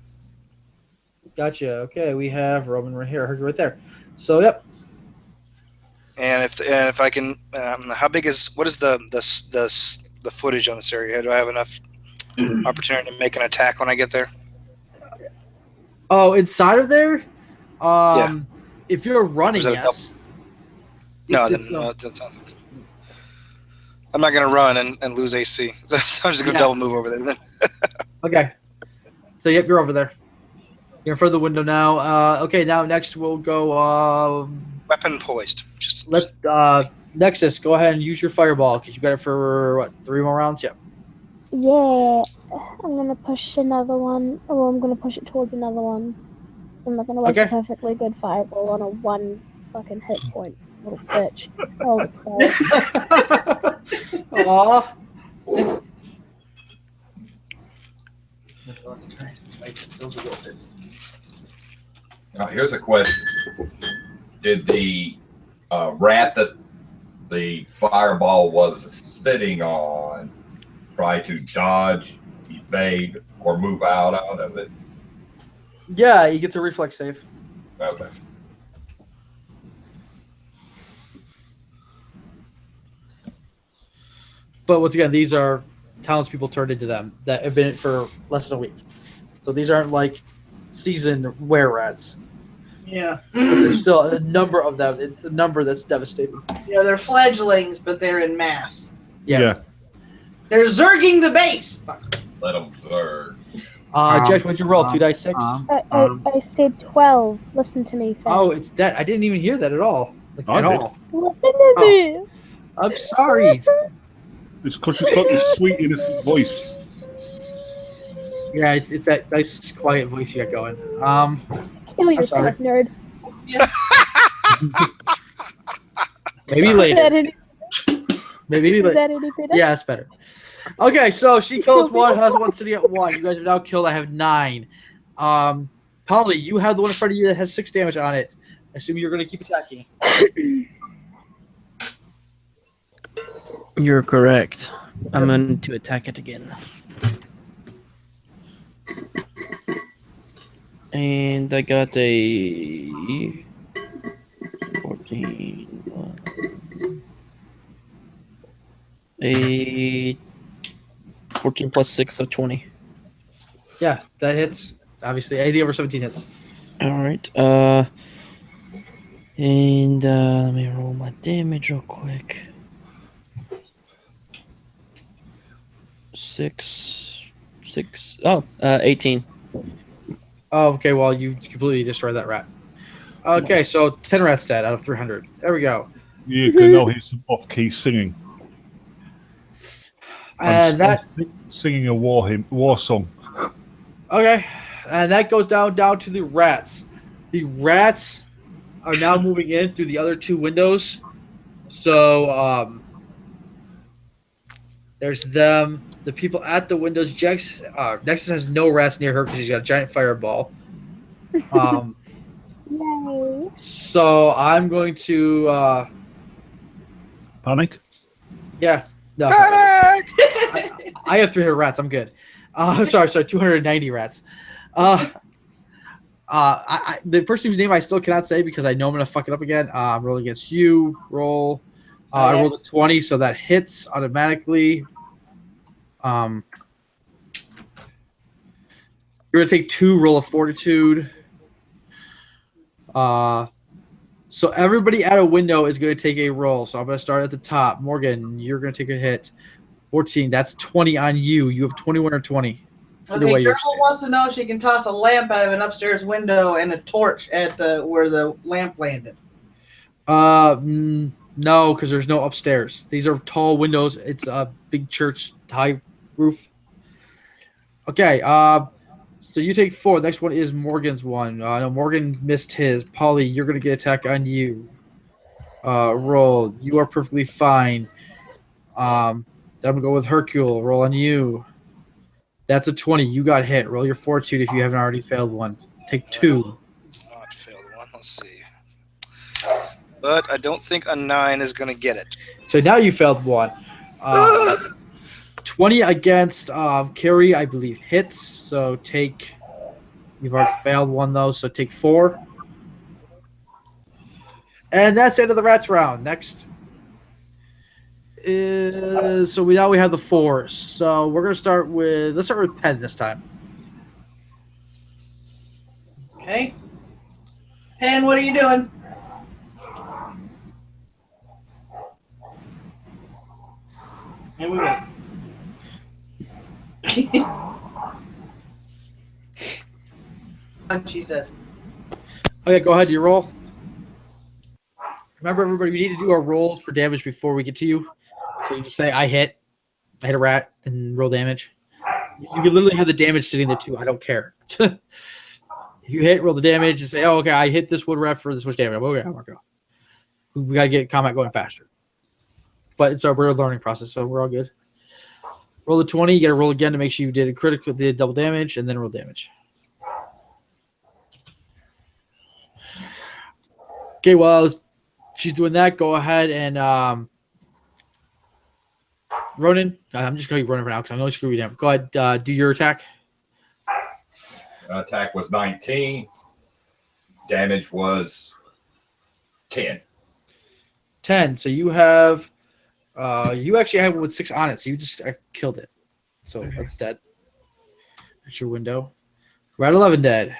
Gotcha. Okay, we have Roman right here, Hercule right there. So, yep. And if I can, what is the footage on this area? Do I have enough? opportunity to make an attack when I get there? Oh, inside of there? Yeah. If you're running, Is that a yes. No, It's- then that sounds like I'm not going to run and lose AC. So I'm just going to Yeah. double move over there then. Okay. So, yep, you're over there. You're in front of the window now. Okay, now next we'll go. Weapon poised. Let's Nexxis, go ahead and use your fireball because you got it for what, 3 more rounds? Yep. Yeah, I'm gonna push another one. Oh, I'm gonna push it towards another one. I'm not gonna waste a Okay. perfectly good fireball on a 1 fucking hit point, little bitch. Oh, 12. Aw. Now, here's a question. Did the rat that the fireball was sitting on try to dodge, evade, or move out of it? Yeah, he gets a reflex save. Okay. But once again, these are townspeople turned into them that have been in it for less than a week. So these aren't like seasoned were rats. Yeah. But there's still a number of them. It's a number that's devastating. Yeah, they're fledglings, but they're in mass. Yeah. They're zerging the base. Let them zerg. Jack, what'd you roll? 2d6? I said 12. Listen to me, Fed. Oh, it's dead. I didn't even hear that at all. Like, I at did. all. Listen to me. I'm sorry. It's because she's got this sweet, innocent voice. Yeah, it's that nice, quiet voice you got going. Kill yourself, nerd. Maybe Is later. that any, Maybe is later. that any better? Yeah, it's better. Okay, so she kills one, has one sitting at 1. You guys have now killed. I have 9. Polly, you have the one in front of you that has 6 damage on it. I assume you're going to keep attacking. You're correct. I'm going to attack it again. And I got a 14. A 14 plus 6, so 20. Yeah, that hits. Obviously, anything over 17 hits. All right. And let me roll my damage real quick. 18. Oh, okay, well, you completely destroyed that rat. Okay, so 10 rats dead out of 300. There we go. You can now hear some off-key singing. And that... Singing a war song. Okay, and that goes down to the rats. The rats are now moving in through the other 2 windows. So, there's them. The people at the windows. Nexxis has no rats near her because she's got a giant fireball. Yay. So I'm going to... Panic? Yeah. No, Panic! I have 300 rats. I'm good. Sorry, 290 rats. The person whose name I still cannot say because I know I'm going to fuck it up again. I'm rolling against you. Roll. I rolled a 20, so that hits automatically. You're going to take 2, roll a Fortitude. So everybody at a window is going to take a roll. So I'm going to start at the top. Morgyn, you're going to take a hit. 14. That's 20 on you. You have 21 or 20. Either Okay, way, you're Gerbil wants to know if she can toss a lamp out of an upstairs window and a torch at where the lamp landed. No, because there's no upstairs. These are tall windows. It's a big church, high roof. Okay, so you take 4. Next one is Morgan's one. No, Morgyn missed his. Polly, you're going to get attack on you. Roll. You are perfectly fine. I'm going to go with Hercule. Roll on you. That's a 20. You got hit. Roll your Fortitude if you haven't already failed one. Take 2. Not failed one. Let's see. But I don't think a 9 is going to get it. So now you failed 1. 20 against Kiri, I believe, hits. So take... You've already failed 1, though, so take 4. And that's the end of the rats round. Next is so we have the 4s. So we're gonna start with Pen this time. Okay. Pen, what are you doing? And we wait. She says. Okay, go ahead. You roll. Remember, everybody, we need to do our rolls for damage before we get to you. So you just say, I hit a rat, and roll damage. You can literally have the damage sitting there, too. I don't care. If you hit, roll the damage, and say, oh, okay, I hit this wood rat for this much damage. Okay, I'm okay. We got to get combat going faster. But it's we're a learning process, so we're all good. Roll the 20. You got to roll again to make sure you did a critical, did double damage, and then roll damage. Okay, well, she's doing that. Go ahead and Ronin. I'm just going to be Ronin for now because I'm going to screw you down. Go ahead, do your attack. Attack was 19. Damage was 10. 10. So you have, you actually had one with 6 on it. So you just killed it. So that's dead. That's your window. We're at 11 dead.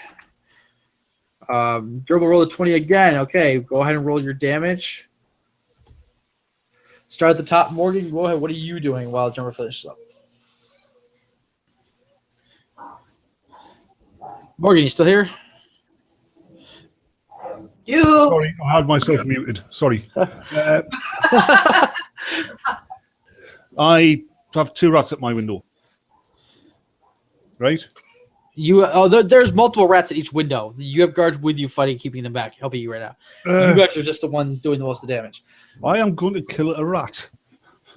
Gerbil, roll a 20 again. Okay, go ahead and roll your damage. Start at the top. Morgyn, go ahead. What are you doing while Gerbil finishes up? Morgyn, you still here? You. Sorry, I had myself muted. Sorry. I have 2 rats at my window. Right? There's multiple rats at each window. You have guards with you fighting, keeping them back, helping you right now. You guys are just the one doing the most of the damage. I am going to kill a rat.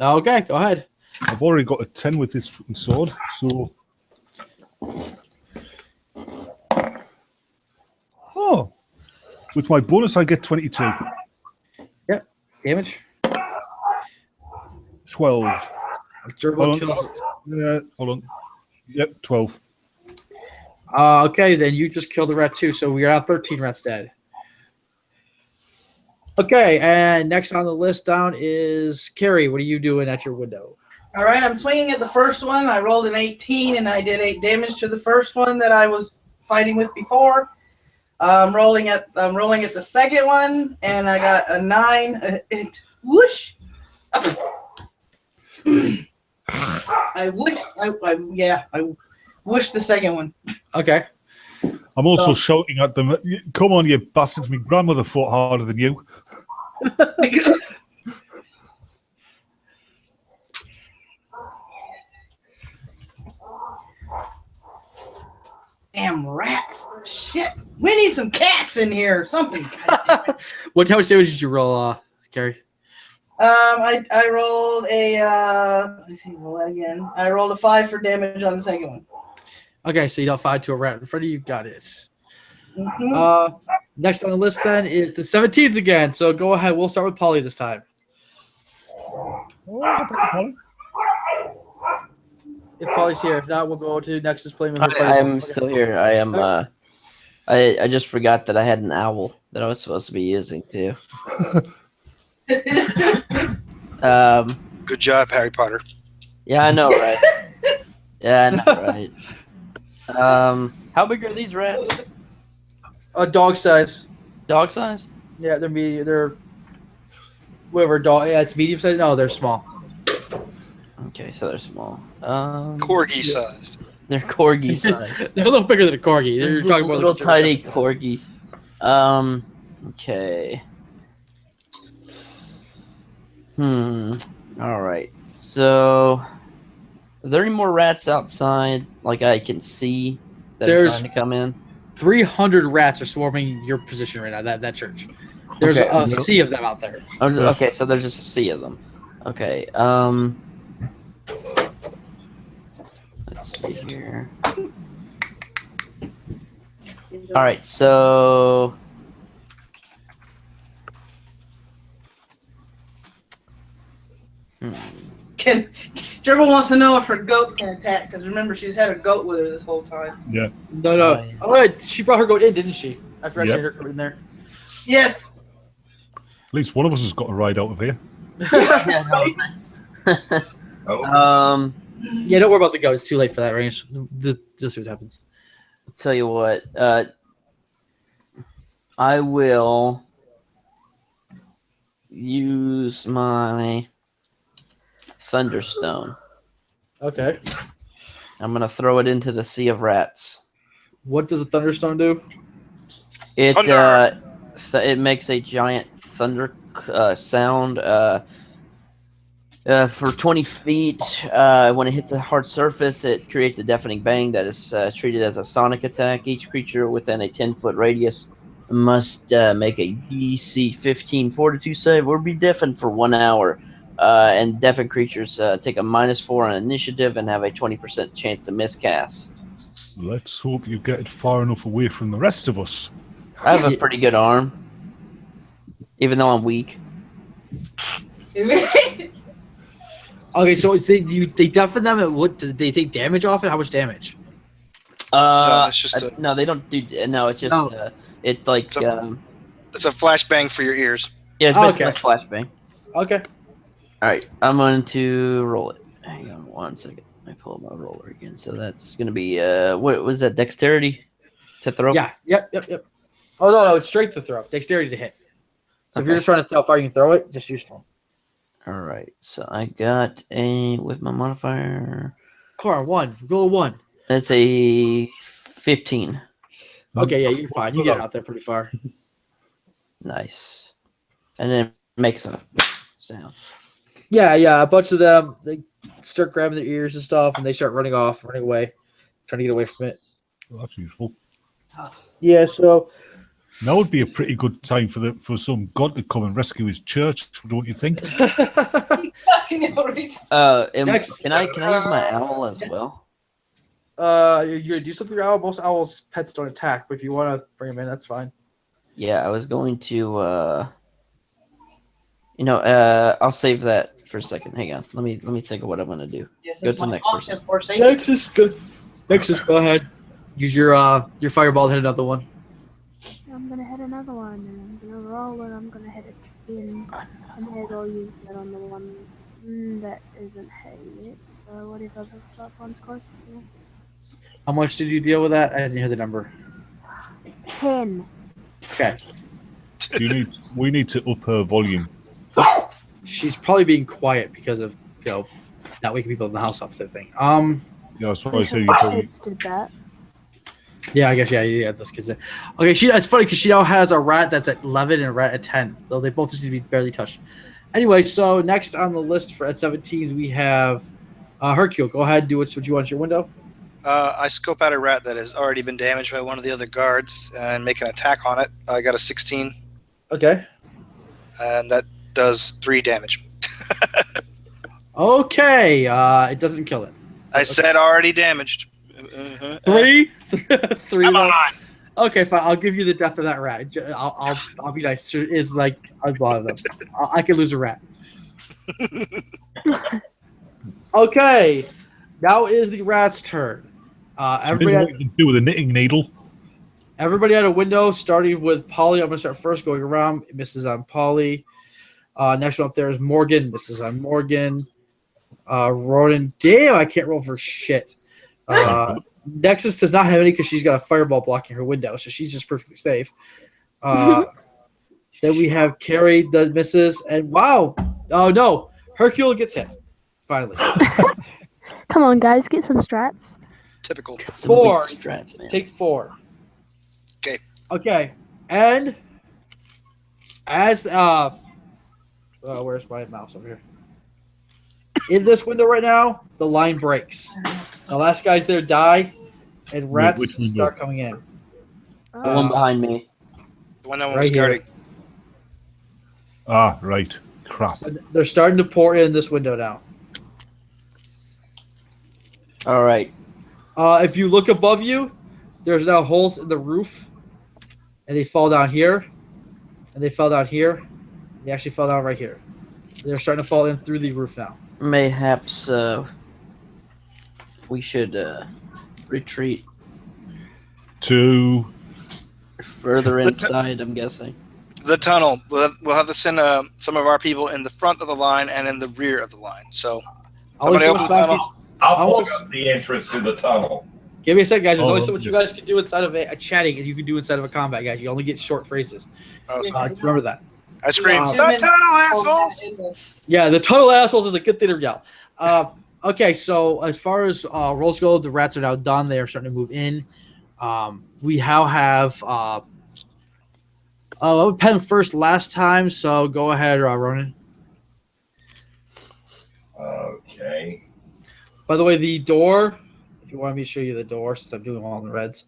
Okay, go ahead. I've already got a 10 with this fucking sword, so... Oh! With my bonus, I get 22. Yep. Damage? 12. Gerbil kills. Hold on. Yep, 12. Okay, then you just killed the rat too, so we are at 13 rats dead. Okay, and next on the list down is Kiri. What are you doing at your window? All right, I'm swinging at the first one. I rolled an 18, and I did 8 damage to the first one that I was fighting with before. I'm rolling at the second one, and I got a 9. Whoosh! I wish the second one. Okay. I'm also shouting at them, come on, you bastards, my grandmother fought harder than you. Damn rats. Shit. We need some cats in here. Something. How much damage did you roll, Kiri? I rolled a let me see, roll that again. I rolled a 5 for damage on the second one. Okay, so you dealt 5 to a rat in front of you. Got it. Mm-hmm. Next on the list then is the 17s again. So go ahead. We'll start with Polly this time. If Polly's here, if not, we'll go to Nexxis playing with her. I'm still here. I am. I just forgot that I had an owl that I was supposed to be using too. Good job, Harry Potter. Yeah, I know, right? Yeah, I know, right? How big are these rats? A dog size. Dog size? Yeah, they're medium. They're whatever dog. Yeah, it's medium size. No, they're small. Okay, so they're small. Corgi sized. They're corgi sized. They're a little bigger than a corgi. They're They're talking about little like tiny corgis. Okay. All right. So, are there any more rats outside? Like I can see that are trying to come in. 300 rats are swarming your position right now. That church. There's a sea of them out there. Okay, so there's just a sea of them. Okay. Let's see here. All right, so. Gerbil wants to know if her goat can attack, because remember, she's had a goat with her this whole time. Yeah. No. Oh, right. She brought her goat in, didn't she? I forgot she had her goat in there. Yes. At least one of us has got a ride out of here. Oh, Yeah, don't worry about the goat. It's too late for that range. Just see what happens. I'll tell you what. I will use my Thunderstone. Okay. I'm gonna throw it into the Sea of Rats. What does a thunderstorm do? It Thunder! it makes a giant thunder sound for 20 feet. When it hits the hard surface, it creates a deafening bang that is treated as a sonic attack. Each creature within a 10-foot radius must make a DC 15 Fortitude save or be deafened for 1 hour. And deafened creatures take a -4 on initiative and have a 20% chance to miscast. Let's hope you get it far enough away from the rest of us. I have a pretty good arm, even though I'm weak. Okay, so they deafen them. And what do they take damage off it? How much damage? No, it's just no, they don't do. No, it's just it like it's a flashbang for your ears. yeah, it's basically okay. like flashbang. Okay. All right, I'm going to roll it. Hang on 1 second. I pull up my roller again. So that's going to be what was that? Dexterity to throw? Yeah. Yep. Oh no, it's strength to throw. Dexterity to hit. So if you're just trying to throw how far you can throw it, just use strong. All right. So I got a with my modifier. Come on, 1. Roll 1. That's a 15. Okay, yeah, you're fine. You get out there pretty far. Nice. And then it makes a sound. Yeah. A bunch of them, they start grabbing their ears and stuff, and they start running away, trying to get away from it. Well, that's useful. Yeah, so Now would be a pretty good time for some god to come and rescue his church, don't you think? I know, right? Can I use my owl as well? you're gonna do something with your owl. Most owls' pets don't attack, but if you want to bring them in, that's fine. Yeah, I was going to. I'll save that for a second. Hang on. Let me think of what I'm gonna do. Yes, Go that's to the my next office person. for safety. Nexxis, go ahead. Use your fireball to hit another one. I'm gonna hit another one, and I'm gonna roll, and I'm gonna hit it in. I may as well use that on the one that isn't hit yet. So whatever the one's closest to me. How much did you deal with that? I didn't hear the number. 10. Okay. We need to up her volume. She's probably being quiet because of not waking people in the house up, type thing. Yeah, that's what I said. You probably Kids did that. Yeah, I guess yeah, those kids. Okay, it's funny because she now has a rat that's at 11 and a rat at 10, so they both just need to be barely touched. Anyway, so next on the list for at 17s we have Hercule. Go ahead, do what you want at your window. I scope out a rat that has already been damaged by one of the other guards and make an attack on it. I got a 16, Okay. and that does 3 damage. Okay, it doesn't kill it. I said already damaged. 3? 3. Come on! Okay, fine. I'll give you the death of that rat. I'll be nice. It is like a lot of them. I could lose a rat. Okay, now it is the rat's turn. Everybody what you can do with a knitting needle. Everybody had a window, starting with Polly. I'm going to start first, going around. It misses on Polly. Next one up there is Morgyn. Misses on Morgyn. Ronin. Damn, I can't roll for shit. Nexxis does not have any because she's got a fireball blocking her window, so she's just perfectly safe. Then we have Kiri that misses, and wow. Oh, no. Hercule gets hit. Finally. Come on, guys, get some strats. Typical. 4. Strats, man. Take 4. Okay. Okay. And as where's my mouse over here? In this window right now, the line breaks. The last guys there die, and rats which window? start coming in. The one behind me. The one that Right was here. guarding. Ah, right. Crap. So they're starting to pour in this window now. All right. If you look above you, there's now holes in the roof, and they fall down here, and they fell down here. They actually fell down right here. They're starting to fall in through the roof now. Mayhaps we should retreat To further inside, I'm guessing. The tunnel. We'll have to send some of our people in the front of the line and in the rear of the line. So somebody open the tunnel. I'll block up the entrance to the tunnel. Give me a sec, guys. There's only so much you guys can do inside of a chatting, and you can do inside of a combat, guys. You only get short phrases. Remember that. I scream, the tunnel, assholes! Yeah, the tunnel assholes is a good thing to yell. Okay, so as far as rolls go, the rats are now done. They are starting to move in. We now have Pen first last time, so go ahead, Ronin. Okay. By the way, the door, if you want me to show you the door, since I'm doing all in the reds,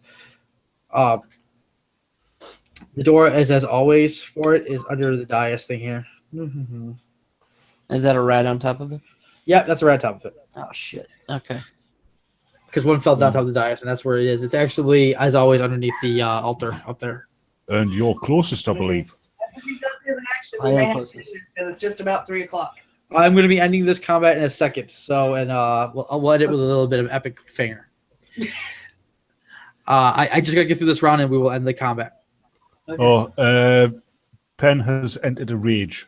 the door, as always, for it is under the dais thing here. Is that a rat on top of it? Yeah, that's a rat on top of it. Oh, shit. Okay. Because one fell down top of the dais, and that's where it is. It's actually, as always, underneath the altar up there. And you're closest, I believe. I am closest. It's just about 3 o'clock. I'm going to be ending this combat in a second, so we'll end it with a little bit of epic finger. I just got to get through this round, and we will end the combat. Okay. Pen has entered a rage.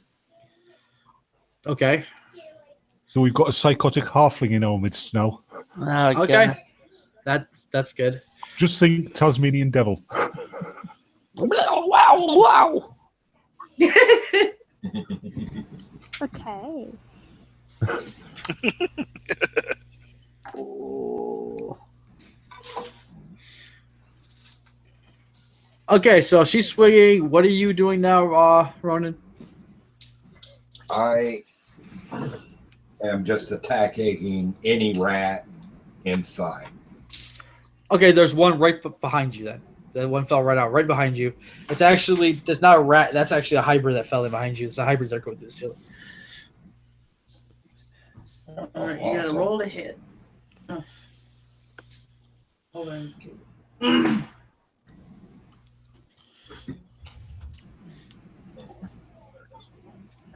Okay. So we've got a psychotic halfling in our midst now. Oh, okay. That's good. Just think Tasmanian devil. Wow. Okay. Okay, so she's swinging. What are you doing now, Ronin? I am just attacking any rat inside. Okay, there's one right behind you then. The one fell right out, right behind you. It's not a rat. That's actually a hybrid that fell in behind you. It's the hybrids that go through the ceiling. All right, you gotta roll to hit. Oh. Hold on.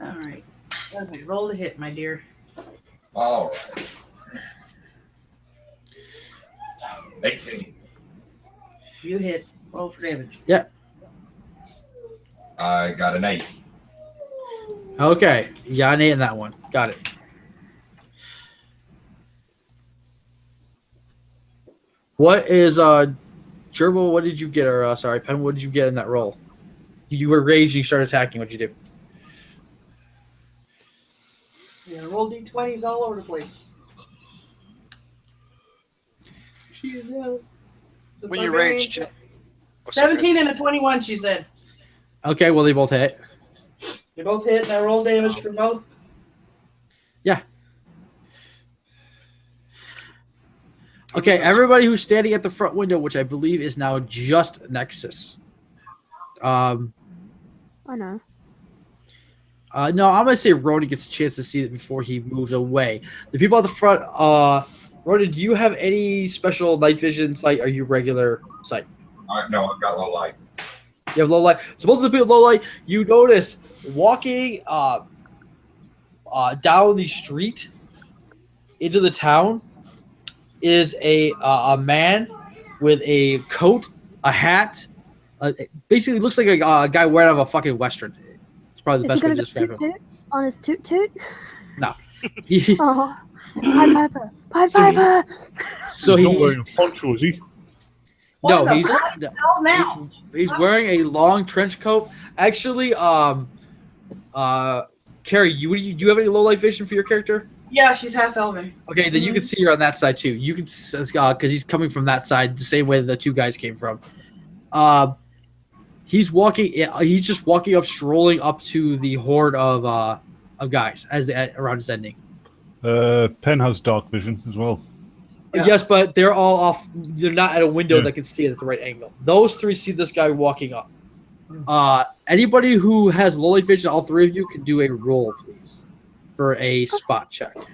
All right. Okay, roll to hit, my dear. All right. 18. You hit. Roll for damage. Yeah. I got an 8. Okay. Yeah, an 8 in that one. Got it. What is Gerbil? What did you get? Or sorry, Pen. What did you get in that roll? You were raged. You started attacking. What'd you do? Yeah, roll d20s all over the place. When you rage, 17 and a 21, she said. Okay, well, they both hit. They both hit, and I roll damage for both. Yeah. Okay, everybody who's standing at the front window, which I believe is now just Nexxis. I know. No, I'm going to say Ronin gets a chance to see it before he moves away. The people at the front, Ronin, do you have any special night vision sight? Are you regular sight? No, I've got low light. You have low light. So both of the people with low light, you notice walking down the street into the town is a man with a coat, a hat. Basically looks like a guy wearing out of a fucking Western. It's probably the best way to describe him. On his toot toot? No. Oh, Pied Piper. Pied Piper. So he's not wearing a poncho, is he? No, now. he's wearing a long trench coat. Actually, Kiri, do you have any low light vision for your character? Yeah, she's half elven. Okay, then you can see her on that side too. You can, because he's coming from that side, the same way the two guys came from. He's just walking up, strolling up to the horde of guys around his ending. Pen has dark vision as well. Yeah. Yes, but they're all off. They're not at a window that can see it at the right angle. Those three see this guy walking up. Anybody who has low light vision, all three of you, can do a roll, please, for a spot check. All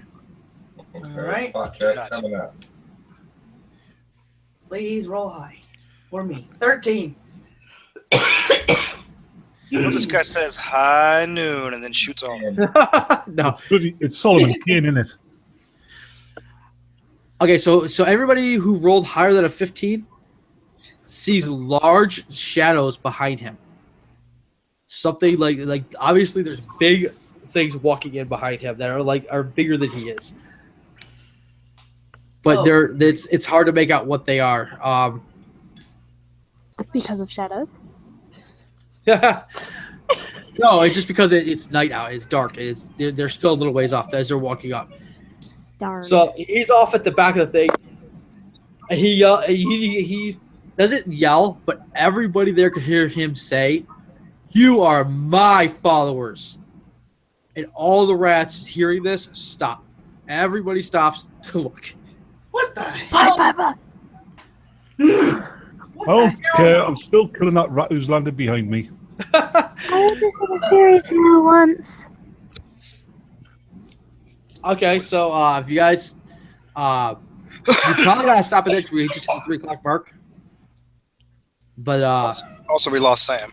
right. Spot check coming up. Please roll high. For me. 13. Well, this guy says high noon and then shoots off. No. It's Solomon Kane, isn't it? Okay, so everybody who rolled higher than a 15 sees large shadows behind him. something like obviously there's big things walking in behind him that are bigger than he is. But it's hard to make out what they are. Because of shadows. No, it's just because it's night out. It's dark. They're still a little ways off as they're walking up. Darn. So he's off at the back of the thing, and he doesn't yell, but everybody there could hear him say, "You are my followers." And all the rats hearing this stop. Everybody stops to look. What the hell? Bye. Okay, I'm still killing that rat who's landed behind me. I heard this in a fairy tale once. Okay, so if you guys, you probably gotta stop at it. We just hit the 3 o'clock mark. But Also, we lost Sam.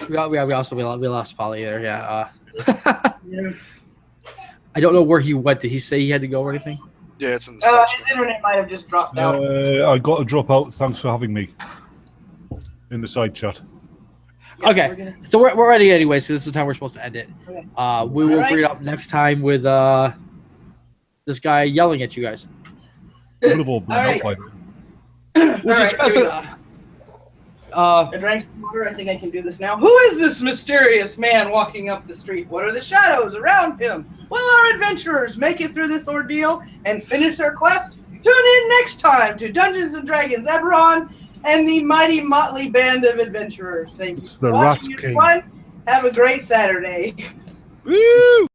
we lost Polly there. Yeah. I don't know where he went. Did he say he had to go or anything? Yeah, it's in the His internet might have just dropped out. I got to drop out. Thanks for having me in the side chat. Okay, so we're ready anyways, so this is the time we're supposed to end it. Okay. We will bring it up next time with this guy yelling at you guys. We'll have all been out by then. Which is special. I drank some water. I think I can do this now. Who is this mysterious man walking up the street? What are the shadows around him? Will our adventurers make it through this ordeal and finish their quest? Tune in next time to Dungeons and Dragons Eberon and the mighty motley band of adventurers. Thank you. It's the for watching, Rat King. everyone. Have a great Saturday. Woo!